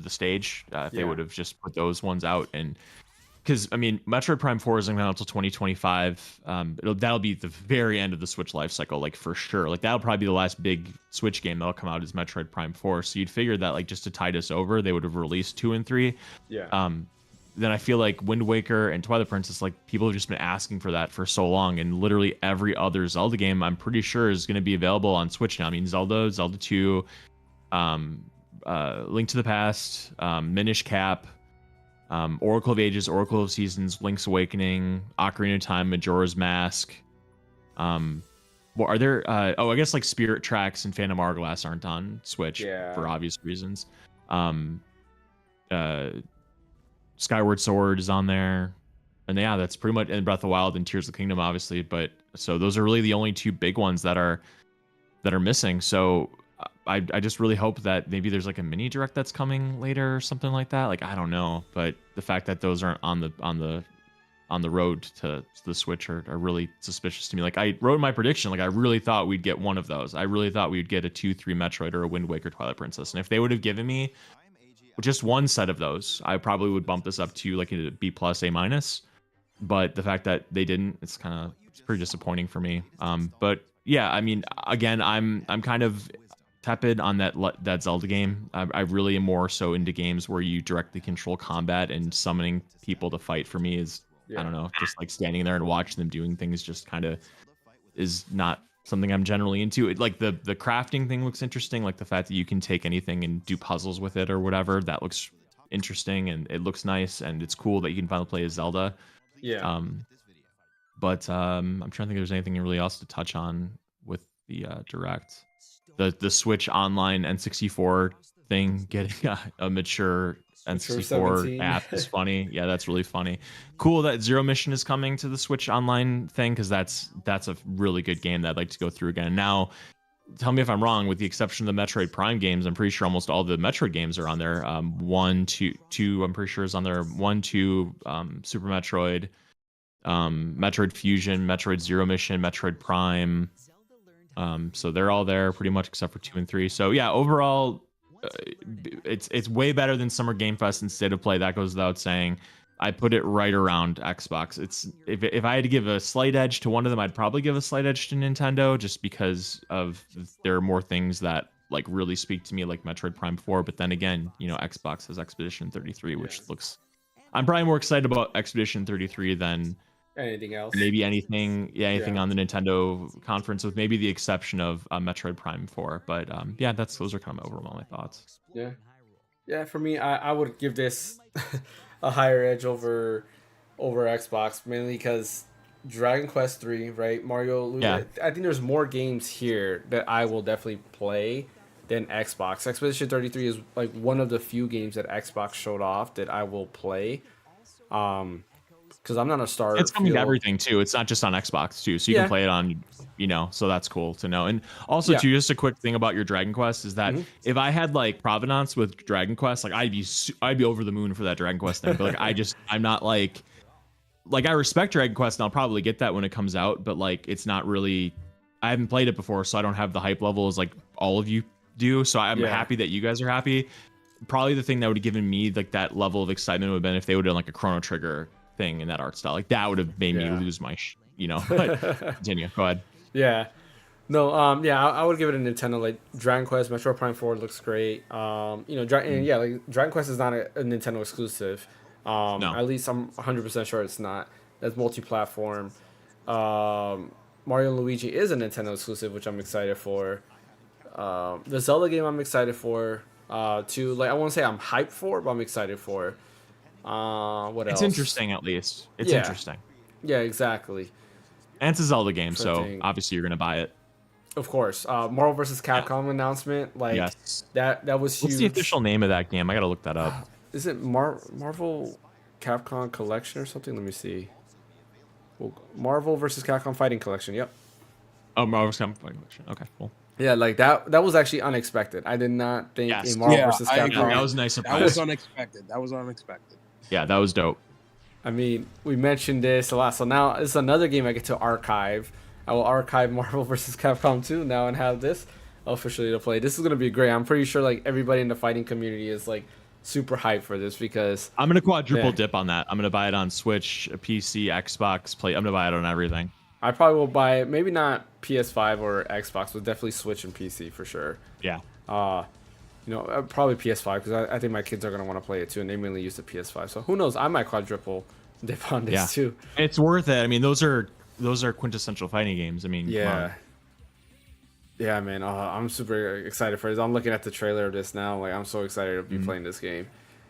stage. If they would have just put those ones out, and because I mean, Metroid Prime 4 isn't out until 2025. That'll be the very end of the Switch life cycle, like for sure. Like that'll probably be the last big Switch game that'll come out is Metroid Prime 4. So you'd figure that like just to tide us over, they would have released 2 and 3. Yeah. Then I feel like Wind Waker and Twilight Princess, like people have just been asking for that for so long, and literally every other Zelda game I'm pretty sure is going to be available on Switch now. I mean, Zelda 2, Link to the Past, Minish Cap, Oracle of Ages, Oracle of Seasons, Link's Awakening, Ocarina of Time, Majora's Mask. Well, are there? I guess like Spirit Tracks and Phantom Hourglass aren't on Switch for obvious reasons. Skyward Sword is on there, and yeah, that's pretty much in Breath of the Wild and Tears of the Kingdom, obviously. But so those are really the only 2 big ones that are missing. So I just really hope that maybe there's like a mini direct that's coming later or something like that. Like I don't know, but the fact that those aren't on the road to the Switch are really suspicious to me. Like I wrote in my prediction, like I really thought we'd get one of those. I really thought we'd get a 2, 3 Metroid or a Wind Waker Twilight Princess. And if they would have given me just one set of those, I probably would bump this up to like a B+, A-. But the fact that they didn't, it's pretty disappointing for me. But yeah, I mean, again, I'm kind of tepid on that Zelda game. I really am more so into games where you directly control combat, and summoning people to fight for me is I don't know, just like standing there and watching them doing things just kind of is not something I'm generally into. Like the crafting thing looks interesting, like the fact that you can take anything and do puzzles with it or whatever. That looks interesting, and it looks nice, and it's cool that you can finally play as Zelda. Yeah. But I'm trying to think if there's anything really else to touch on with the direct. The Switch Online N64 thing getting a mature N64 app is funny. Yeah, that's really funny. Cool that Zero Mission is coming to the Switch Online thing, because that's a really good game that I'd like to go through again. Now, tell me if I'm wrong, with the exception of the Metroid Prime games, I'm pretty sure almost all the Metroid games are on there. 1, 2, I'm pretty sure is on there. 1, 2, Super Metroid, Metroid Fusion, Metroid Zero Mission, Metroid Prime. So they're all there pretty much except for 2 and 3. So yeah, overall, it's way better than Summer Game Fest and State of Play. That goes without saying. I put it right around Xbox. It's if I had to give a slight edge to one of them, I'd probably give a slight edge to Nintendo, just because of there are more things that like really speak to me, like Metroid Prime 4. But then again, you know, Xbox has Expedition 33, which looks. I'm probably more excited about Expedition 33 than anything else. Maybe anything on the Nintendo conference, with maybe the exception of Metroid Prime 4. But yeah, those are kind of overall my thoughts. Yeah, for me, I would give this a higher edge over Xbox, mainly because Dragon Quest 3, right? Mario. Yeah. I think there's more games here that I will definitely play than Xbox. Expedition 33 is like one of the few games that Xbox showed off that I will play. because I'm not a Star. It's coming to everything too. It's not just on Xbox too, so you can play it on, so that's cool to know. And also too, just a quick thing about your Dragon Quest is that if I had like Provenance with Dragon Quest, like I'd be over the moon for that Dragon Quest thing. But like I'm not like I respect Dragon Quest and I'll probably get that when it comes out, but like it's not really, I haven't played it before, so I don't have the hype level as like all of you do. So I'm happy that you guys are happy. Probably the thing that would have given me like that level of excitement would have been if they would have done like a Chrono Trigger thing in that art style. Like that would have made me lose my but continue. Go ahead. Yeah. No, I would give it a Nintendo. Like Dragon Quest, Metroid Prime 4 looks great. Like Dragon Quest is not a Nintendo exclusive. No. At least I'm 100% sure it's not. That's multi-platform. Mario and Luigi is a Nintendo exclusive, which I'm excited for. The Zelda game I'm excited for. Too. Like I won't say I'm hyped for, but I'm excited for. What else? It's interesting, at least. It's interesting. Yeah, exactly. And it's a Zelda game, so obviously you're gonna buy it. Of course. Marvel vs. Capcom announcement, like that was huge. What's the official name of that game? I gotta look that up. Is it Marvel Capcom Collection or something? Let me see. Well, Marvel vs. Capcom Fighting Collection. Yep. Oh, Marvel vs. Capcom Fighting Collection. Okay, cool. Yeah, like that was actually unexpected. I did not think a Marvel vs. Capcom. That was nice. That was unexpected. Yeah, that was dope. I mean, we mentioned this a lot. So now it's another game I get to archive. I will archive Marvel vs. Capcom 2 now and have this officially to play. This is going to be great. I'm pretty sure like everybody in the fighting community is like super hyped for this because I'm going to quadruple dip on that. I'm going to buy it on Switch, PC, Xbox, I'm going to buy it on everything. I probably will buy it. Maybe not PS5 or Xbox, but definitely Switch and PC for sure. Yeah. Probably PS5 because I think my kids are going to want to play it too, and they mainly use the PS5. So who knows? I might quadruple dip on this too. It's worth it. I mean, those are quintessential fighting games. I mean, yeah, man. I'm super excited for this. I'm looking at the trailer of this now. Like, I'm so excited to be playing this game.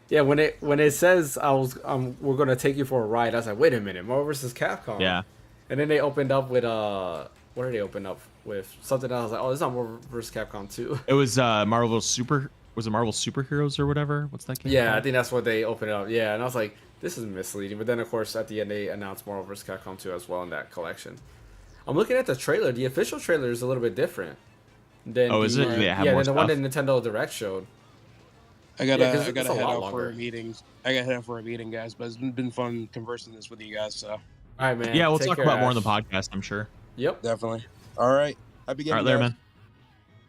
Yeah, when it says we're gonna take you for a ride, I was like, wait a minute, Marvel vs. Capcom. Yeah. And then they opened up with what did they open up with? Something else. I was like, oh, this is not Marvel vs. Capcom 2. It was Marvel Superheroes or whatever? What's that game? Yeah, called? I think that's what they opened it up. Yeah, and I was like, this is misleading. But then, of course, at the end, they announced Marvel vs. Capcom 2 as well in that collection. I'm looking at the trailer. The official trailer is a little bit different. Than is it? Yeah, than the one that Nintendo Direct showed. I gotta head out for a meeting. I gotta head out for a meeting, guys. But it's been fun conversing this with you guys. So, all right, man. Yeah, we'll talk about more on the podcast, I'm sure. Yep, definitely. All right, happy gaming. All right, later, man.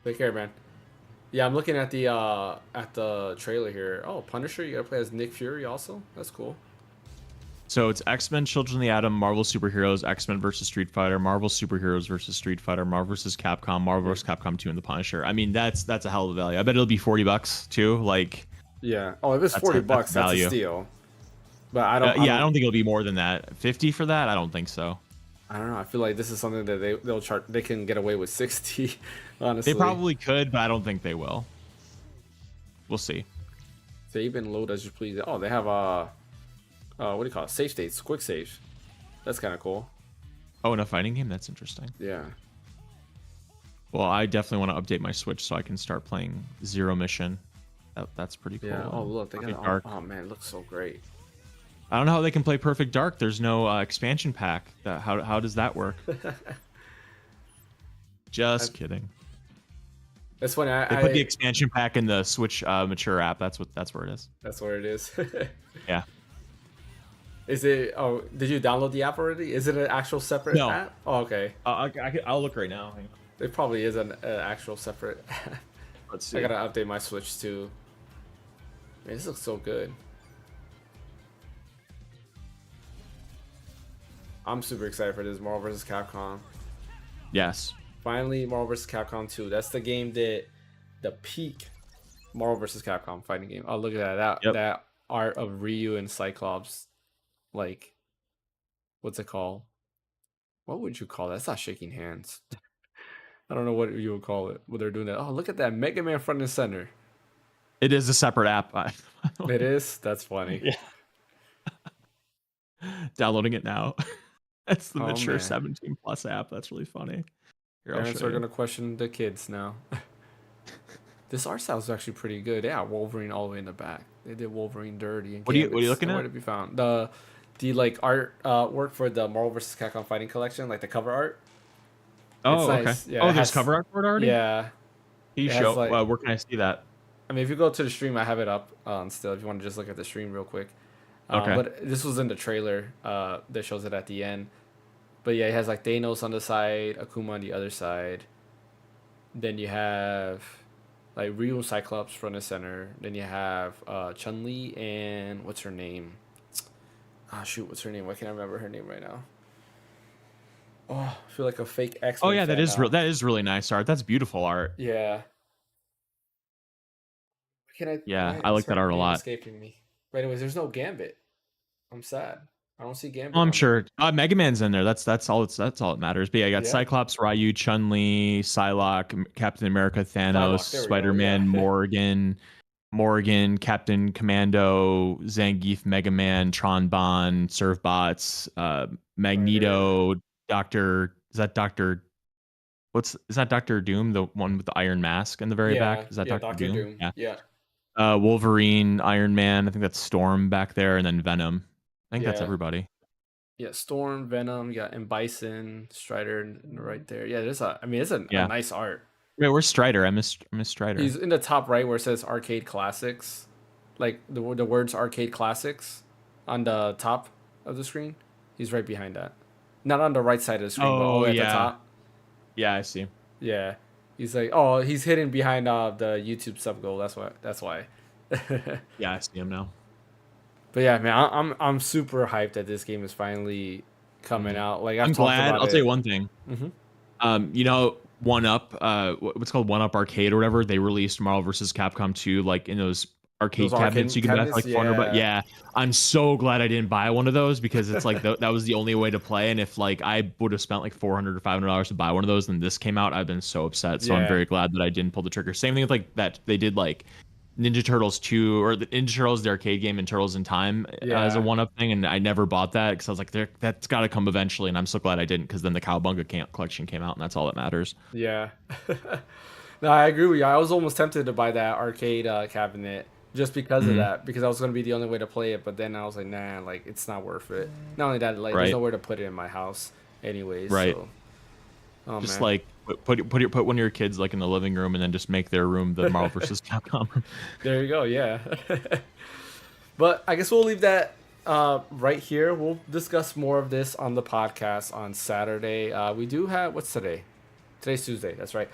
Take care, man. Yeah, I'm looking at the trailer here. Oh, Punisher, you gotta play as Nick Fury also. That's cool. So it's X-Men Children of the Atom, Marvel Superheroes, X-Men versus Street Fighter, Marvel Superheroes versus Street Fighter, Marvel versus Capcom, Marvel versus Capcom 2, and the Punisher. I mean, that's a hell of a value. I bet it'll be $40 too. Like, yeah. Oh, if it's $40, that's a steal. But I don't. I don't think it'll be more than that. 50 for that? I don't think so. I don't know. I feel like this is something that they'll charge. They can get away with 60. Honestly, they probably could, but I don't think they will. We'll see. Save and load as you please. Oh, they have what do you call it? Save states, quick save. That's kind of cool. Oh, in a fighting game? That's interesting. Yeah. Well, I definitely want to update my Switch so I can start playing Zero Mission. That's pretty cool. Yeah. Oh, look, they got Dark. Oh man, it looks so great. I don't know how they can play Perfect Dark. There's no expansion pack. How does that work? Just kidding. That's funny. They put the expansion pack in the Switch Mature app. That's where it is. That's where it is. Yeah. Is it? Oh, did you download the app already? Is it an actual separate app? Oh, okay. I'll look right now. It probably is an actual separate app. Let's see. I gotta update my Switch too. Man, this looks so good. I'm super excited for this Marvel vs. Capcom. Yes. Finally, Marvel vs. Capcom 2. That's the game that the peak Marvel vs. Capcom fighting game. Oh, look at that. That art of Ryu and Cyclops. Like, what's it called? What would you call that? That's not shaking hands. I don't know what you would call it. What they're doing that. Oh, look at that Mega Man front and center. It is a separate app. It is? That's funny. Yeah. Downloading it now. That's the mature 17 plus app. That's really funny. Here, parents are gonna question the kids now. This art style is actually pretty good. Yeah, Wolverine all the way in the back. They did Wolverine dirty. And what are you looking at? Where to be found? The the like art work for the Marvel vs. Capcom Fighting Collection, like the cover art. It's Oh, okay. nice. Yeah, Oh, it there's has, cover art for it already? yeah, Can you it has show? like. Where can I see that? I mean, if you go to the stream, I have it up still. If you want to just look at the stream real quick, Okay. but this was in the trailer that shows it at the end. But yeah, it has like Thanos on the side, Akuma on the other side. Then you have like Ryu and Cyclops front and center. Then you have Chun-Li and what's her name? Ah, shoot, what's her name? Why can't I remember her name right now? Oh, I feel like a fake X-Men Oh yeah, that fan is now. that is really nice art. That's beautiful art. Yeah. Can I? Yeah, Why I is like that her art a name lot. escaping me? But anyways, there's no Gambit. I'm sad. I don't see Gambit Oh, I'm on there. sure. Mega Man's in there. That's all. That's all that matters. But yeah, I got Yeah. Cyclops, Ryu, Chun-Li, Psylocke, Captain America, Thanos, Psylocke, there we go, Spider-Man, yeah. Morgan, Captain Commando, Zangief, Mega Man, Tron Bonne, Servbots, Magneto, Doctor. Is that Doctor Doom, the one with the iron mask in the very Yeah, back? Is that yeah, Doctor Doctor Doom? Doom. Yeah. Yeah, Wolverine, Iron Man. I think that's Storm back there, and then Venom. I think that's yeah, everybody. yeah. Storm, Venom, and Bison, Strider, right there. Yeah, there's a. I mean, it's a nice art. Wait, where's Strider? I miss Strider. He's in the top right where it says Arcade Classics, like the words Arcade Classics, on the top of the screen. He's right behind that. Not on the right side of the screen, but all the way at the top. Yeah, I see. Yeah, he's like, oh, he's hidden behind the YouTube sub goal. That's why. That's why. Yeah, I see him now. But yeah, man, I'm super hyped that this game is finally coming out. Like I'm glad. I'll tell you one thing. Mm-hmm. You know, One Up, what's called One Up Arcade or whatever. They released Marvel vs. Capcom 2, like in those arcade cabinets you can buy for like 400. But yeah, I'm so glad I didn't buy one of those because it's like that was the only way to play. And if like I would have spent like $400 or $500 to buy one of those, and this came out, I've been so upset. So I'm very glad that I didn't pull the trigger. Same thing with like that they did like Ninja Turtles 2 or the Ninja Turtles the arcade game and Turtles in Time as a one-up thing, and I never bought that because I was like, that's got to come eventually, and I'm so glad I didn't because then the Cowabunga collection came out, and that's all that matters. Yeah. No, I agree with you. I was almost tempted to buy that arcade cabinet just because of that, because I was going to be the only way to play it, but then I was like, nah, like it's not worth it. Not only that, like there's nowhere to put it in my house anyways. Right. So. Oh, just man. like put one of your kids like in the living room and then just make their room the Marvel vs. Capcom room. There you go. Yeah. But I guess we'll leave that right here. We'll discuss more of this on the podcast on Saturday. We do have, what's today? Today's Tuesday. That's right.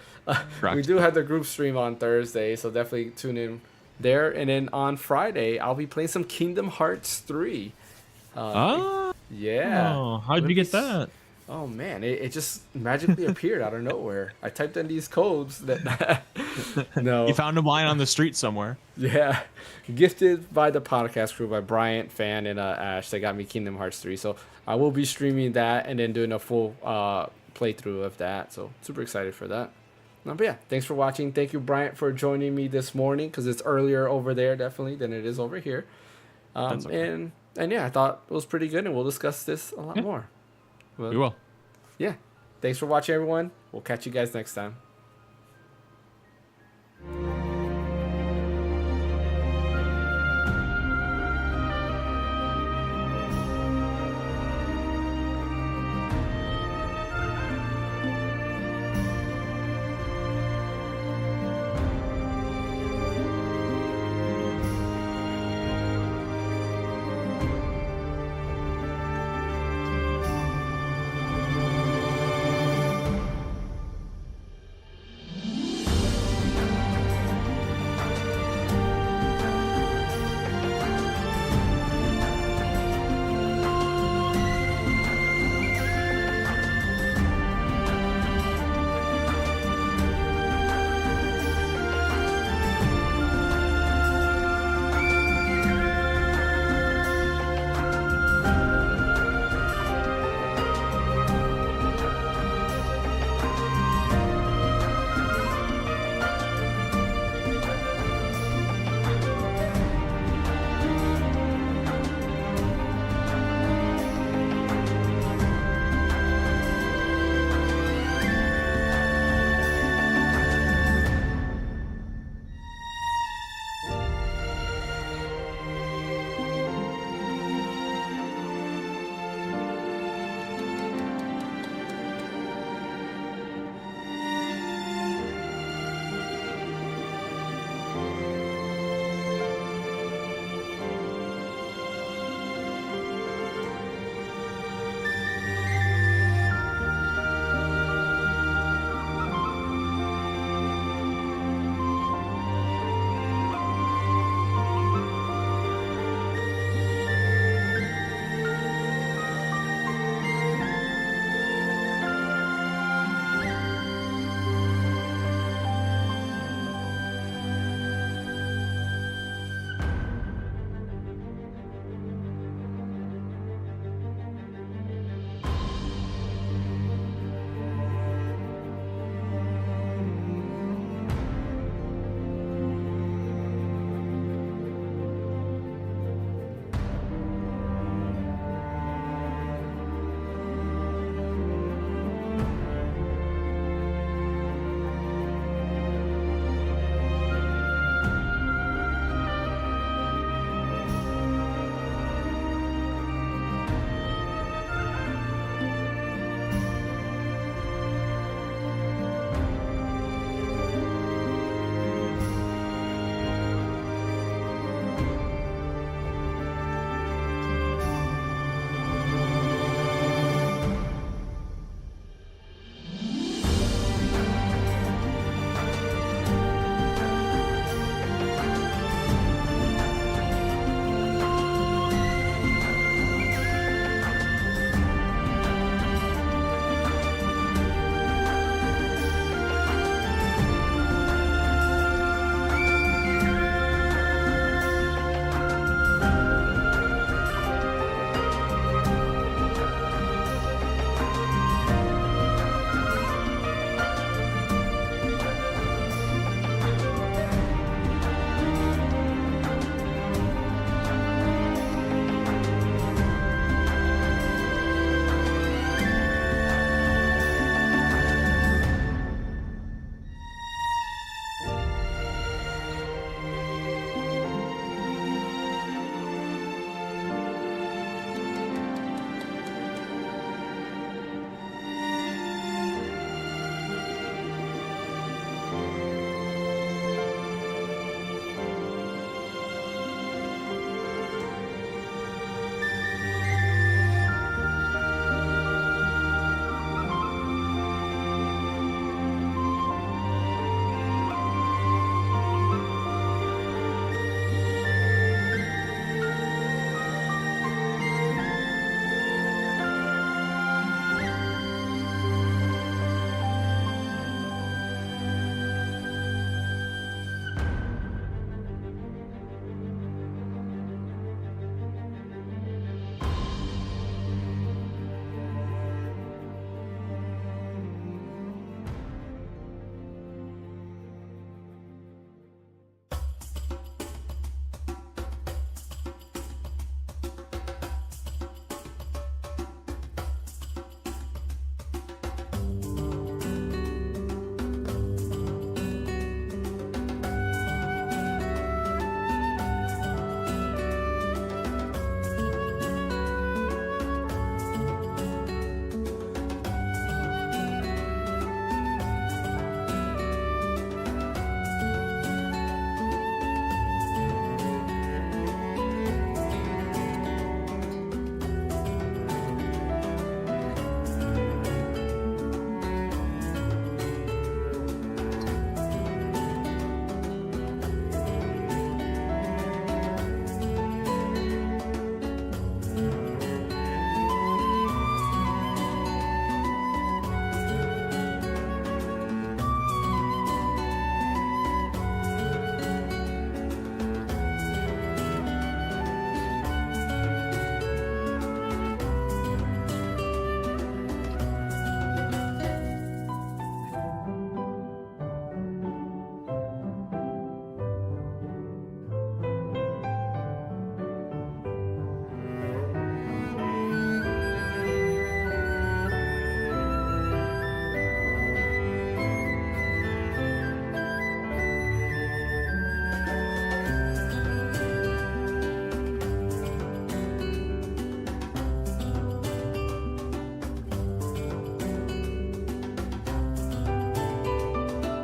We do have the group stream on Thursday, so definitely tune in there. And then on Friday, I'll be playing some Kingdom Hearts 3. Yeah. Oh, how did you get that? Oh man, it just magically appeared out of nowhere. I typed in these codes that no. You found them lying on the street somewhere. Yeah. Gifted by the podcast crew by Bryant, Fan, and Ash. They got me Kingdom Hearts 3. So I will be streaming that and then doing a full playthrough of that. So super excited for that. But yeah, thanks for watching. Thank you, Bryant, for joining me this morning because it's earlier over there definitely than it is over here. Okay. And yeah, I thought it was pretty good, and we'll discuss this a lot more. Well, we will. Yeah. Thanks for watching, everyone. We'll catch you guys next time.